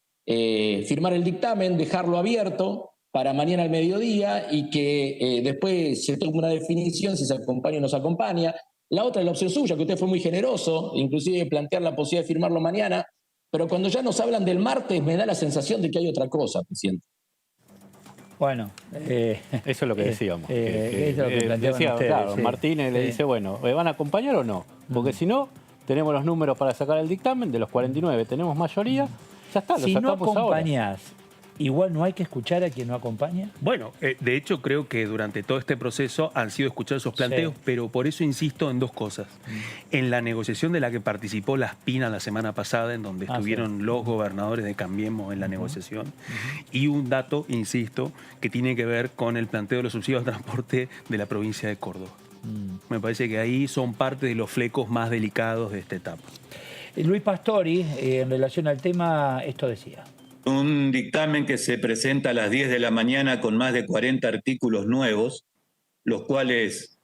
firmar el dictamen, dejarlo abierto para mañana al mediodía y que después se tome una definición si se acompaña o no se acompaña. La otra es la opción suya, que usted fue muy generoso, inclusive plantear la posibilidad de firmarlo mañana, pero cuando ya nos hablan del martes me da la sensación de que hay otra cosa, presidente. Bueno, eso es lo que decíamos. eso es lo que planteaban ustedes, claro, sí. Martínez le dice, bueno, ¿me van a acompañar o no? Porque si no, tenemos los números para sacar el dictamen, de los 49 tenemos mayoría, ya está, lo Si no sacamos ahora. acompañás, igual no hay que escuchar a quien no acompaña. Bueno, de hecho creo que durante todo este proceso han sido escuchados esos planteos, Sí. pero por eso insisto en dos cosas. En la negociación de la que participó la Espina la semana pasada, en donde estuvieron los gobernadores de Cambiemos en la negociación, y un dato, insisto, que tiene que ver con el planteo de los subsidios de transporte de la provincia de Córdoba. Me parece que ahí son parte de los flecos más delicados de esta etapa. Luis Pastori, en relación al tema, esto decía. Un dictamen que se presenta a las 10 de la mañana con más de 40 artículos nuevos, los cuales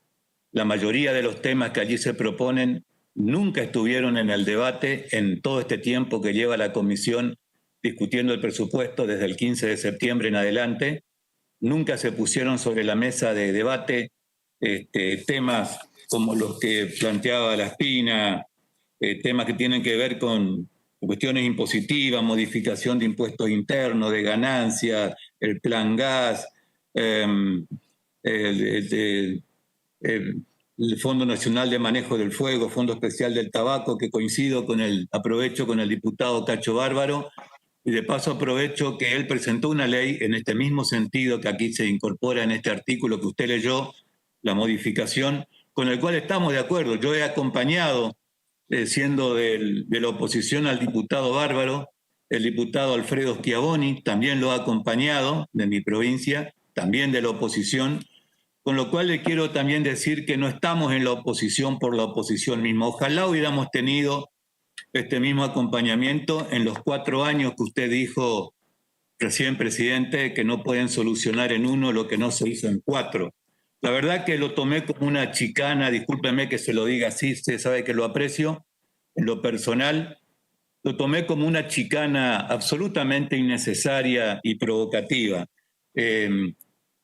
la mayoría de los temas que allí se proponen nunca estuvieron en el debate en todo este tiempo que lleva la Comisión discutiendo el presupuesto desde el 15 de septiembre en adelante. Nunca se pusieron sobre la mesa de debate temas como los que planteaba la Espina, temas que tienen que ver con cuestiones impositivas, modificación de impuestos internos, de ganancias, el plan gas, el Fondo Nacional de Manejo del Fuego, Fondo Especial del Tabaco, que aprovecho con el diputado Cacho Bárbaro, y de paso aprovecho que él presentó una ley en este mismo sentido que aquí se incorpora en este artículo que usted leyó, la modificación, con el cual estamos de acuerdo. Yo he acompañado, siendo de la oposición al diputado Bárbaro, el diputado Alfredo Schiavoni también lo ha acompañado de mi provincia, también de la oposición, con lo cual le quiero también decir que no estamos en la oposición por la oposición misma. Ojalá hubiéramos tenido este mismo acompañamiento en los 4 años que usted dijo, recién presidente, que no pueden solucionar en 1 lo que no se hizo en 4. La verdad que lo tomé como una chicana, discúlpeme que se lo diga así, usted sabe que lo aprecio, en lo personal, lo tomé como una chicana absolutamente innecesaria y provocativa,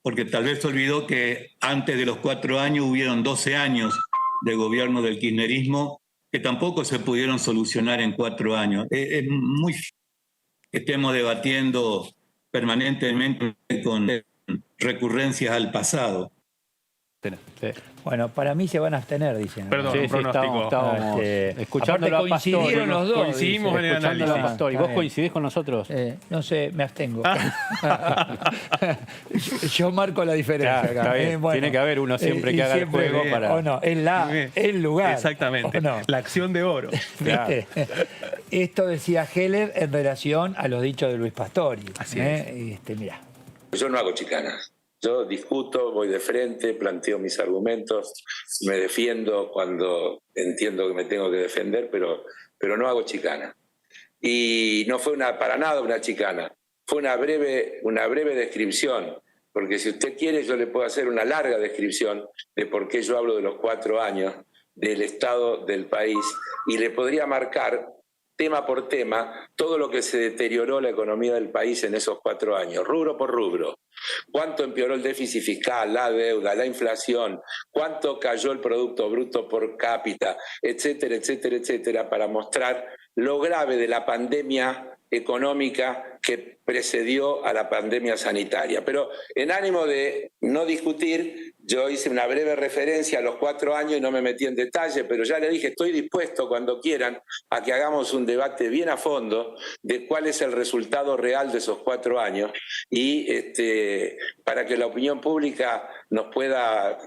porque tal vez se olvidó que antes de los 4 años hubieron 12 años de gobierno del kirchnerismo que tampoco se pudieron solucionar en 4 años. Es muy que estemos debatiendo permanentemente con recurrencias al pasado. Sí. Bueno, para mí se van a abstener, dicen. Perdón, Sí, un pronóstico. estábamos escuchándolo aparte a Pastori. coincidieron los dos. Coincidimos en el Escuchándolo a análisis. Pastori. ¿Vos coincidís con nosotros? No sé, me abstengo. Yo marco la diferencia Claro, acá. está bien. Tiene que haber uno siempre que haga el juego para... O no, el lugar. Exactamente. ¿O no? La acción de oro. ¿Viste? Esto decía Heller en relación a los dichos de Luis Pastori. Así es. Mirá. Yo no hago chicanas. Yo discuto, voy de frente, planteo mis argumentos, me defiendo cuando entiendo que me tengo que defender, pero no hago chicana. Y no fue para nada una chicana, fue una breve descripción, porque si usted quiere yo le puedo hacer una larga descripción de por qué yo hablo de los 4 años, del estado del país, y le podría marcar tema por tema todo lo que se deterioró la economía del país en esos 4 años, rubro por rubro. Cuánto empeoró el déficit fiscal, la deuda, la inflación, cuánto cayó el Producto Bruto por cápita, etcétera, etcétera, etcétera, para mostrar lo grave de la pandemia económica que precedió a la pandemia sanitaria. Pero en ánimo de no discutir, yo hice una breve referencia a los 4 años y no me metí en detalle, pero ya le dije, estoy dispuesto cuando quieran a que hagamos un debate bien a fondo de cuál es el resultado real de esos 4 años y para que la opinión pública nos pueda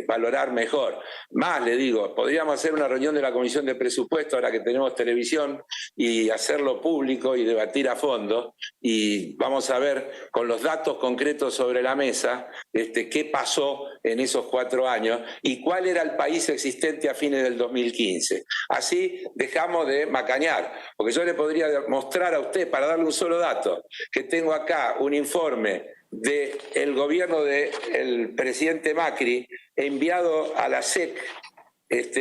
valorar mejor. Más, le digo, podríamos hacer una reunión de la Comisión de Presupuesto ahora que tenemos televisión y hacerlo público y debatir a fondo y vamos a ver con los datos concretos sobre la mesa qué pasó en esos 4 años y cuál era el país existente a fines del 2015. Así dejamos de macañar, porque yo le podría mostrar a usted, para darle un solo dato, que tengo acá un informe del gobierno del presidente Macri enviado a la SEC,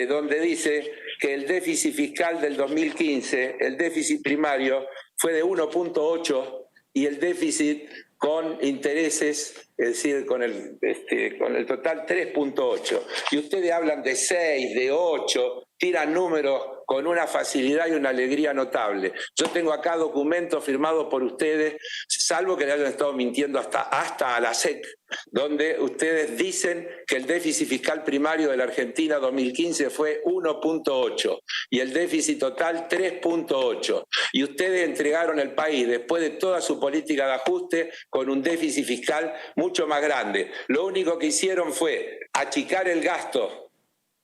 donde dice que el déficit fiscal del 2015, el déficit primario, fue de 1.8 y el déficit con intereses, es decir, con el total 3.8. Y ustedes hablan de 6, de 8, tiran números con una facilidad y una alegría notable. Yo tengo acá documentos firmados por ustedes, salvo que le hayan estado mintiendo hasta a la SEC, donde ustedes dicen que el déficit fiscal primario de la Argentina 2015 fue 1.8 y el déficit total 3.8. Y ustedes entregaron el país, después de toda su política de ajuste, con un déficit fiscal mucho más grande. Lo único que hicieron fue achicar el gasto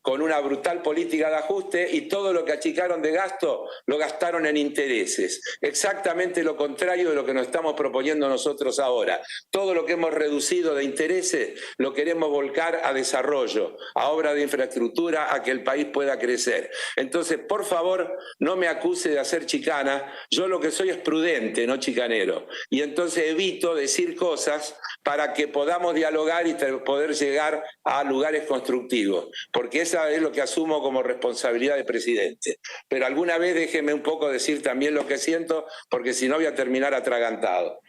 con una brutal política de ajuste, y todo lo que achicaron de gasto lo gastaron en intereses. Exactamente lo contrario de lo que nos estamos proponiendo nosotros ahora. Todo lo que hemos reducido de intereses lo queremos volcar a desarrollo, a obra de infraestructura, a que el país pueda crecer. Entonces, por favor, no me acuse de hacer chicana. Yo lo que soy es prudente, no chicanero. Y entonces evito decir cosas para que podamos dialogar y poder llegar a lugares constructivos. Porque es lo que asumo como responsabilidad de presidente. Pero alguna vez déjeme un poco decir también lo que siento, porque si no voy a terminar atragantado.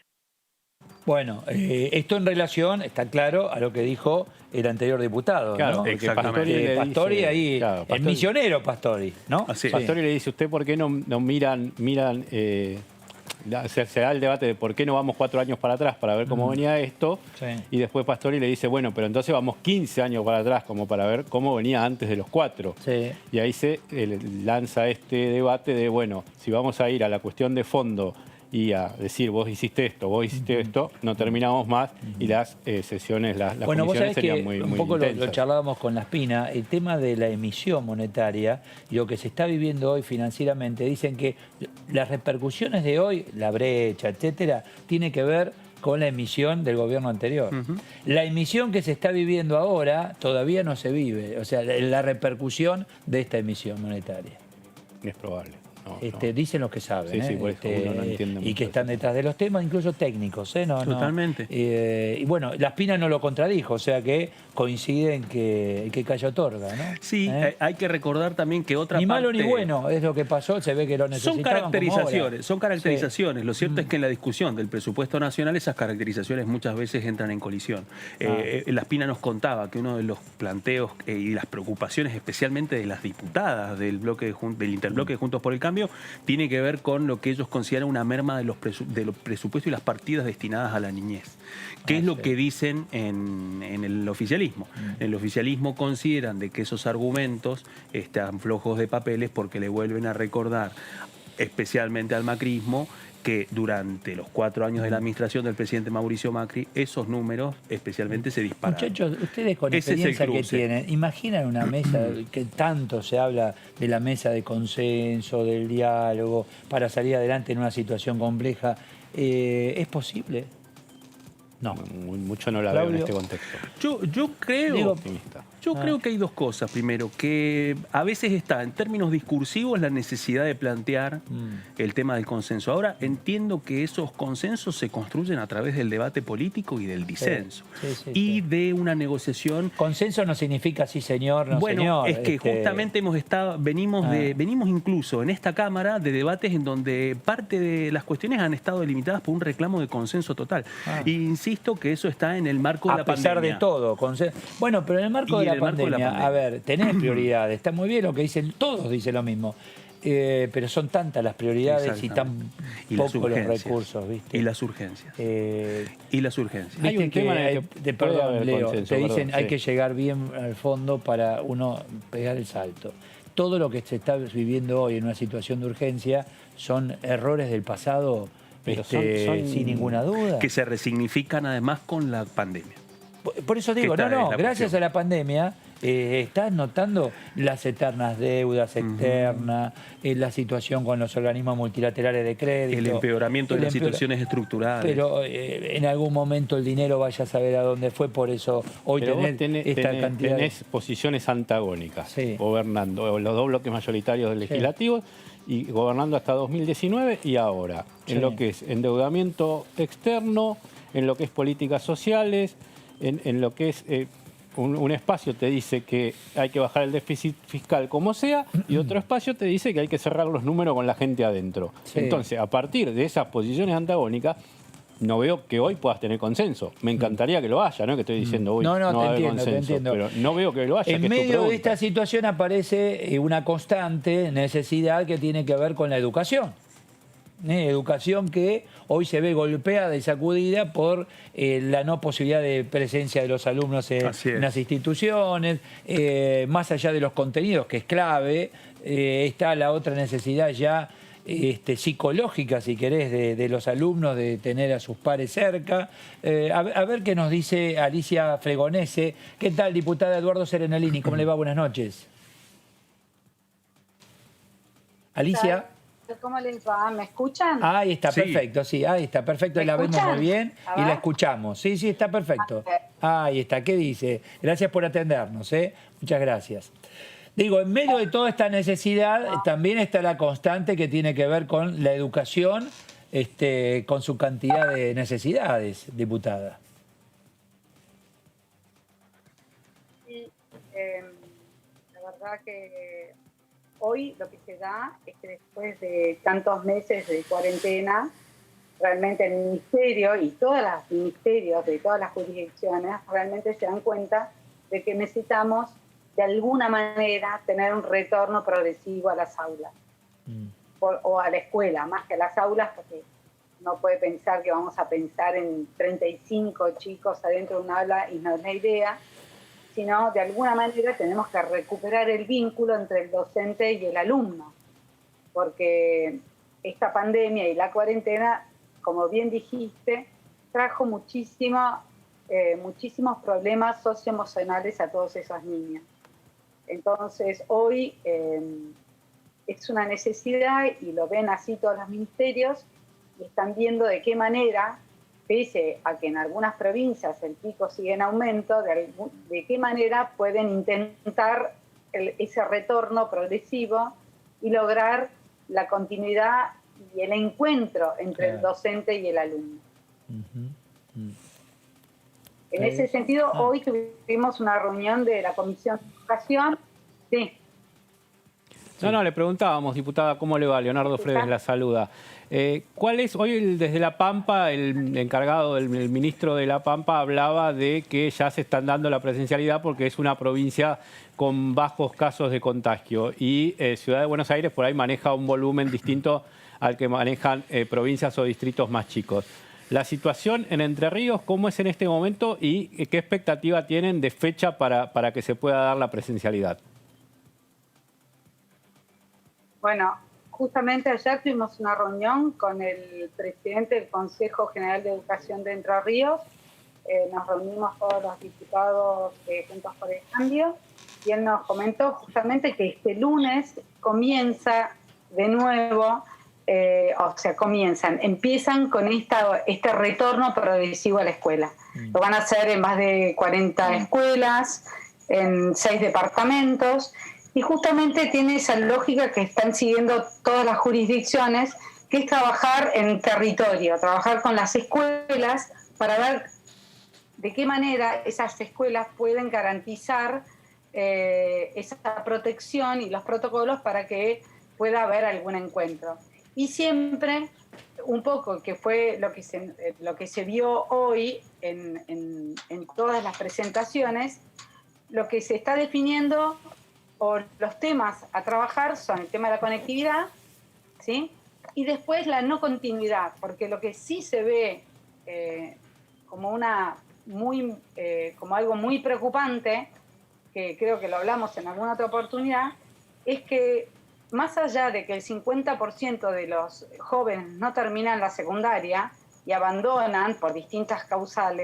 Bueno, esto en relación, está claro, a lo que dijo el anterior diputado, claro, ¿no? Exactamente. Pastori ahí, claro, el misionero Pastori, ¿no? Así es. Pastori le dice, ¿usted por qué no miran se da el debate de por qué no vamos 4 años para atrás para ver cómo venía esto? Sí. Y después Pastori le dice, bueno, pero entonces vamos 15 años para atrás como para ver cómo venía antes de los 4. Sí. Y ahí se lanza este debate de, bueno, si vamos a ir a la cuestión de fondo y a decir vos hiciste esto, no terminamos más y las sesiones, las bueno, vos comisiones sabés que serían muy un poco lo intensas. charlábamos con la Espina, el tema de la emisión monetaria y lo que se está viviendo hoy financieramente. Dicen que las repercusiones de hoy, la brecha, etcétera, tiene que ver con la emisión del gobierno anterior. La emisión que se está viviendo ahora todavía no se vive, o sea, la repercusión de esta emisión monetaria. Es probable. No. Dicen los que saben, sí, por eso uno no entiende y mucho que están detrás de los temas, incluso técnicos. Totalmente. Y bueno, la Espina no lo contradijo, o sea que coincide en que el que calla otorga, ¿no? Sí, hay que recordar también que otra ni parte... malo ni bueno, es lo que pasó, se ve que lo necesitaban. Son caracterizaciones. Sí. Lo cierto es que en la discusión del presupuesto nacional esas caracterizaciones muchas veces entran en colisión. La Espina nos contaba que uno de los planteos y las preocupaciones, especialmente de las diputadas del interbloque de Juntos por el Cambio, tiene que ver con lo que ellos consideran una merma de los presupuestos y las partidas destinadas a la niñez. ¿Qué es lo que dicen en el oficialismo? En el oficialismo consideran de que esos argumentos están flojos de papeles porque le vuelven a recordar, especialmente al macrismo, que durante los 4 años de la administración del presidente Mauricio Macri, esos números especialmente se dispararon. Muchachos, ustedes con la experiencia que tienen, imaginan una mesa que tanto se habla de la mesa de consenso, del diálogo, para salir adelante en una situación compleja. ¿Es posible? No. Mucho no la veo en este contexto. Yo creo que hay dos cosas. Primero, que a veces está en términos discursivos la necesidad de plantear el tema del consenso. Ahora entiendo que esos consensos se construyen a través del debate político y del disenso. Y de una negociación. Consenso no significa sí señor, no bueno, señor. Es que justamente venimos incluso en esta Cámara de debates en donde parte de las cuestiones han estado delimitadas por un reclamo de consenso total. Y insisto que eso está en el marco de la pandemia. A pesar de todo. Bueno, pero en el marco de la pandemia, a ver, tenés prioridades. Está muy bien lo que dicen, todos dicen lo mismo. Pero son tantas las prioridades y tan pocos los recursos, ¿viste? Y las urgencias. Hay un tema en el que perdón, Leo, consenso, te dicen hay que llegar bien al fondo para uno pegar el salto. Todo lo que se está viviendo hoy en una situación de urgencia son errores del pasado, pero son sin ninguna duda. Que se resignifican además con la pandemia. Por eso digo, gracias a la pandemia estás notando las eternas deudas externas, la situación con los organismos multilaterales de crédito. El empeoramiento de las situaciones estructurales. Pero en algún momento el dinero vaya a saber a dónde fue, por eso hoy tenés posiciones antagónicas, gobernando los dos bloques mayoritarios legislativos y gobernando hasta 2019 y ahora, en lo que es endeudamiento externo, en lo que es políticas sociales, en lo que es un espacio te dice que hay que bajar el déficit fiscal como sea y otro espacio te dice que hay que cerrar los números con la gente adentro. Sí. Entonces, a partir de esas posiciones antagónicas, no veo que hoy puedas tener consenso. Me encantaría que lo haya, ¿no? Que estoy diciendo hoy No, va a haber te consenso, entiendo. pero no veo que lo haya. En que es tu medio de pregunta. esta situación aparece una constante necesidad que tiene que ver con la educación. Educación que hoy se ve golpeada y sacudida por la no posibilidad de presencia de los alumnos en las instituciones, más allá de los contenidos, que es clave, está la otra necesidad ya psicológica, si querés, de los alumnos, de tener a sus pares cerca. A ver qué nos dice Alicia Fregonese. ¿Qué tal, diputada Eduardo Serenalini? ¿Cómo le va? Buenas noches. Alicia. ¿Cómo les va? ¿Me escuchan? Ahí está, Sí. perfecto, sí, ahí está, perfecto, ¿Me la vemos escuchan? muy bien A y la ver. escuchamos. Sí, sí, está perfecto. Ahí está, ¿qué dice? Gracias por atendernos, muchas gracias. Digo, en medio de toda esta necesidad también está la constante que tiene que ver con la educación, con su cantidad de necesidades, diputada. Sí, la verdad que hoy lo que se da es que después de tantos meses de cuarentena, realmente el ministerio y todos los ministerios de todas las jurisdicciones realmente se dan cuenta de que necesitamos de alguna manera tener un retorno progresivo a las aulas o a la escuela, más que a las aulas, porque no puede pensar que vamos a pensar en 35 chicos adentro de un aula y no es la idea, sino de alguna manera tenemos que recuperar el vínculo entre el docente y el alumno, porque esta pandemia y la cuarentena, como bien dijiste, trajo muchísimos problemas socioemocionales a todos esos niños. Entonces, hoy es una necesidad, y lo ven así todos los ministerios, y están viendo de qué manera, pese a que en algunas provincias el pico sigue en aumento, de qué manera pueden intentar ese retorno progresivo y lograr la continuidad y el encuentro entre el docente y el alumno. En ese sentido, hoy tuvimos una reunión de la Comisión de Educación. Sí. No, le preguntábamos, diputada, ¿cómo le va? Leonardo Fredes la saluda. ¿Cuál es, hoy desde La Pampa, el encargado, el ministro de La Pampa hablaba de que ya se están dando la presencialidad porque es una provincia con bajos casos de contagio y Ciudad de Buenos Aires por ahí maneja un volumen distinto al que manejan provincias o distritos más chicos. La situación en Entre Ríos, ¿cómo es en este momento y qué expectativa tienen de fecha para que se pueda dar la presencialidad? Bueno, justamente ayer tuvimos una reunión con el presidente del Consejo General de Educación de Entre Ríos. Nos reunimos todos los diputados Juntos por el Cambio y él nos comentó justamente que este lunes comienza de nuevo, empiezan con este retorno progresivo a la escuela. Lo van a hacer en más de 40 escuelas, en 6 departamentos, y justamente tiene esa lógica que están siguiendo todas las jurisdicciones, que es trabajar en territorio, trabajar con las escuelas para ver de qué manera esas escuelas pueden garantizar esa protección y los protocolos para que pueda haber algún encuentro. Y siempre, un poco, que fue lo que se vio hoy en todas las presentaciones, lo que se está definiendo o los temas a trabajar son el tema de la conectividad, ¿sí? Y después la no continuidad, porque lo que sí se ve como algo muy preocupante, que creo que lo hablamos en alguna otra oportunidad, es que más allá de que el 50% de los jóvenes no terminan la secundaria y abandonan por distintas causas,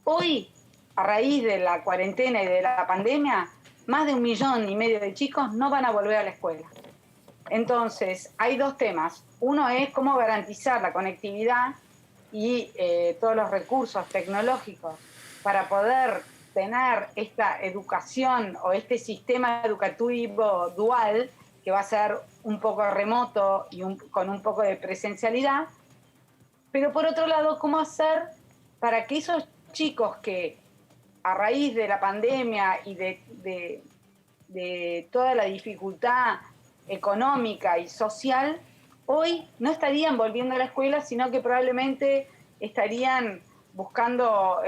hoy, a raíz de la cuarentena y de la pandemia, más de 1,5 millones de chicos no van a volver a la escuela. Entonces, hay dos temas. Uno es cómo garantizar la conectividad y todos los recursos tecnológicos para poder tener esta educación o este sistema educativo dual, que va a ser un poco remoto y con un poco de presencialidad. Pero por otro lado, ¿cómo hacer para que esos chicos que a raíz de la pandemia y de toda la dificultad económica y social, hoy no estarían volviendo a la escuela, sino que probablemente estarían buscando,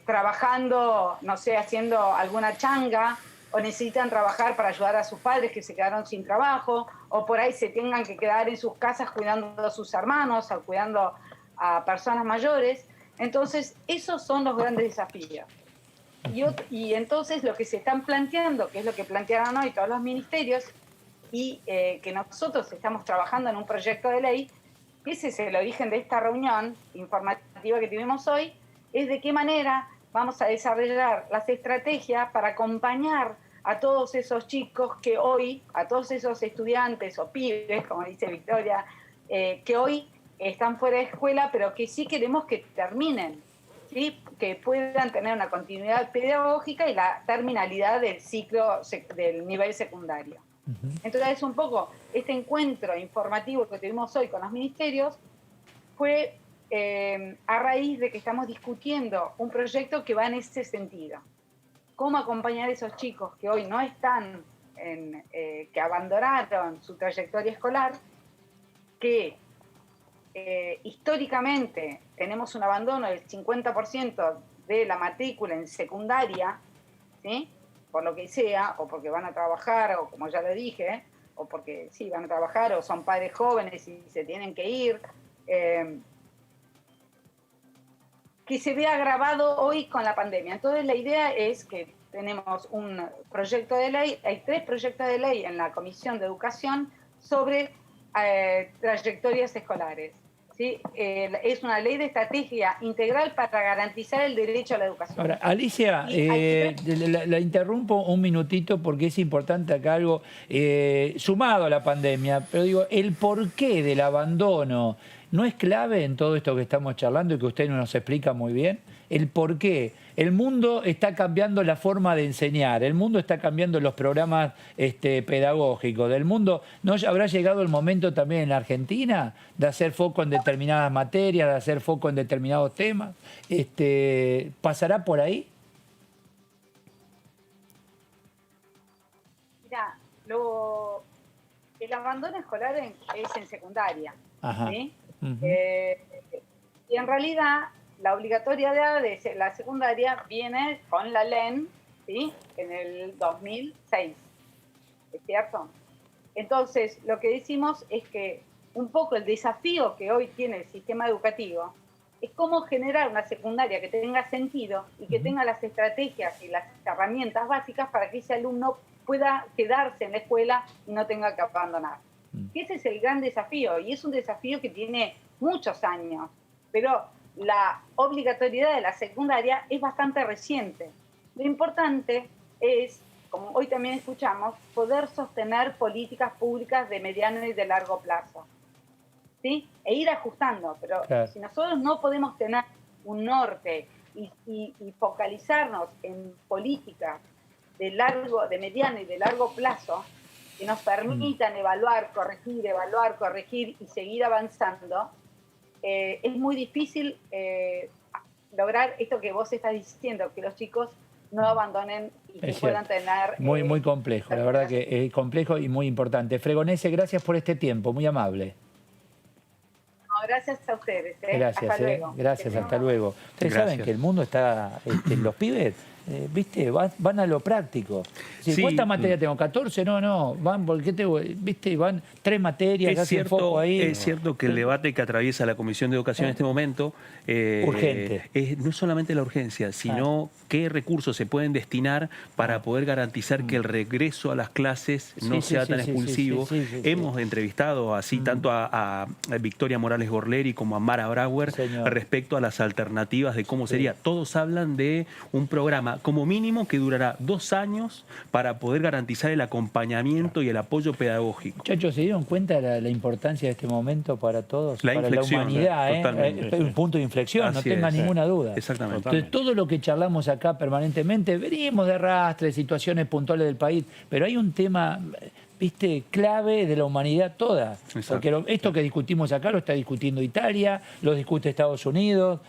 trabajando, no sé, haciendo alguna changa, o necesitan trabajar para ayudar a sus padres que se quedaron sin trabajo, o por ahí se tengan que quedar en sus casas cuidando a sus hermanos, o cuidando a personas mayores. Entonces, esos son los grandes desafíos. Y entonces lo que se están planteando, que es lo que plantearon hoy todos los ministerios, y que nosotros estamos trabajando en un proyecto de ley, que ese es el origen de esta reunión informativa que tuvimos hoy, es de qué manera vamos a desarrollar las estrategias para acompañar a todos esos chicos que hoy, a todos esos estudiantes o pibes, como dice Victoria, que hoy están fuera de escuela, pero que sí queremos que terminen, ¿sí? Que puedan tener una continuidad pedagógica y la terminalidad del ciclo del nivel secundario. Entonces, un poco este encuentro informativo que tuvimos hoy con los ministerios fue a raíz de que estamos discutiendo un proyecto que va en ese sentido. Cómo acompañar a esos chicos que hoy no están, que abandonaron su trayectoria escolar, que históricamente tenemos un abandono del 50% de la matrícula en secundaria, ¿sí? Por lo que sea, o porque van a trabajar, o como ya lo dije, o porque sí, van a trabajar, o son padres jóvenes y se tienen que ir, que se ve agravado hoy con la pandemia. Entonces la idea es que tenemos un proyecto de ley, hay 3 proyectos de ley en la Comisión de Educación sobre trayectorias escolares. ¿Sí? Es una ley de estrategia integral para garantizar el derecho a la educación. Ahora, Alicia, la interrumpo un minutito porque es importante acá algo sumado a la pandemia, pero digo, el porqué del abandono no es clave en todo esto que estamos charlando y que usted nos explica muy bien. El porqué. El mundo está cambiando la forma de enseñar, el mundo está cambiando los programas pedagógicos del mundo. ¿No habrá llegado el momento también en la Argentina de hacer foco en determinadas materias, de hacer foco en determinados temas? ¿Pasará por ahí? Mira, el abandono escolar es en secundaria. ¿Sí? Y en realidad la obligatoriedad de la secundaria viene con la LEN, ¿sí? En el 2006, ¿es cierto? Entonces, lo que decimos es que un poco el desafío que hoy tiene el sistema educativo es cómo generar una secundaria que tenga sentido y que tenga las estrategias y las herramientas básicas para que ese alumno pueda quedarse en la escuela y no tenga que abandonar. Ese es el gran desafío, y es un desafío que tiene muchos años, pero la obligatoriedad de la secundaria es bastante reciente. Lo importante es, como hoy también escuchamos, poder sostener políticas públicas de mediano y de largo plazo, ¿sí? E ir ajustando, pero claro, si nosotros no podemos tener un norte y focalizarnos en políticas de mediano y de largo plazo que nos permitan evaluar, corregir y seguir avanzando, es muy difícil lograr esto que vos estás diciendo, que los chicos no abandonen y que puedan tener... Muy complejo, la verdad que es complejo y muy importante. Fregonese, gracias por este tiempo, muy amable. No, gracias a ustedes. Gracias, hasta luego. Gracias, hasta luego. Ustedes saben que el mundo está, los pibes, ¿viste? Van a lo práctico. Si, ¿cuántas materias tengo? ¿14? No, van, porque ¿viste? Van 3 materias, es cierto, foco ahí. Es cierto que el debate que atraviesa la Comisión de Educación en este momento urgente. Es no solamente la urgencia, sino qué recursos se pueden destinar para poder garantizar que el regreso a las clases no sea tan expulsivo. Hemos entrevistado así tanto a Victoria Morales Gorleri como a Mara Brauer respecto a las alternativas de cómo sería. Todos hablan de un programa como mínimo que durará 2 años para poder garantizar el acompañamiento y el apoyo pedagógico. Muchachos, ¿se dieron cuenta de la importancia de este momento para todos? Para la humanidad, totalmente. Un punto de inflexión, no tenga ninguna duda. Exactamente. Entonces, todo lo que charlamos acá permanentemente, venimos de arrastre, situaciones puntuales del país, pero hay un tema... ¿viste? Clave de la humanidad toda. Exacto. Porque esto que discutimos acá lo está discutiendo Italia, lo discute Estados Unidos.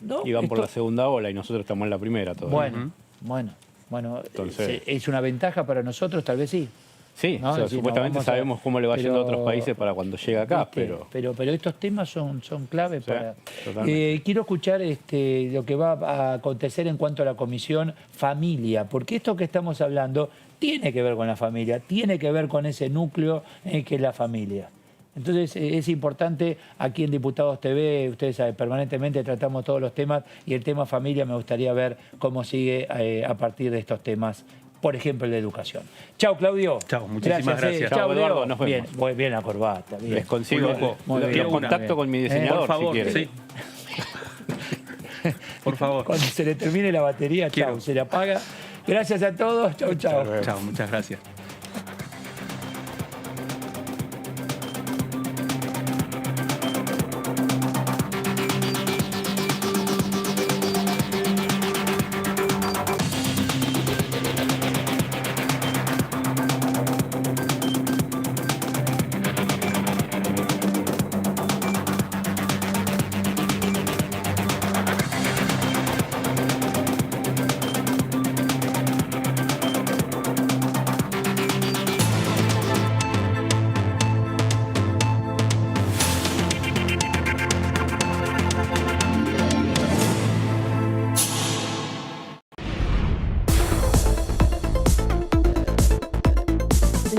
¿No? Y van por la segunda ola y nosotros estamos en la primera todavía. Bueno, Entonces, ¿es una ventaja para nosotros? Tal vez sí. Sí, ¿no? o sea, Es decir, supuestamente sabemos cómo le va yendo a otros países para cuando llega acá, ¿viste? Pero estos temas son clave para... totalmente. Quiero escuchar lo que va a acontecer en cuanto a la Comisión Familia, porque esto que estamos hablando tiene que ver con la familia, tiene que ver con ese núcleo que es la familia. Entonces es importante, aquí en Diputados TV, ustedes saben, permanentemente tratamos todos los temas y el tema familia me gustaría ver cómo sigue a partir de estos temas. Por ejemplo, el de educación. Chao, Claudio. Chao, muchísimas gracias. Chao, Eduardo, Leo. nos vemos. Bien, bien la corbata. Bien. Les consigo Muy bien, los contacto con mi diseñador, Por favor, si quieren. sí. Por favor. Cuando se le termine la batería, chao, se le apaga. Gracias a todos. Chao, chao. Chao, muchas gracias.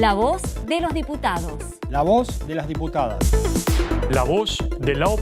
La voz de los diputados. La voz de las diputadas. La voz de la oposición.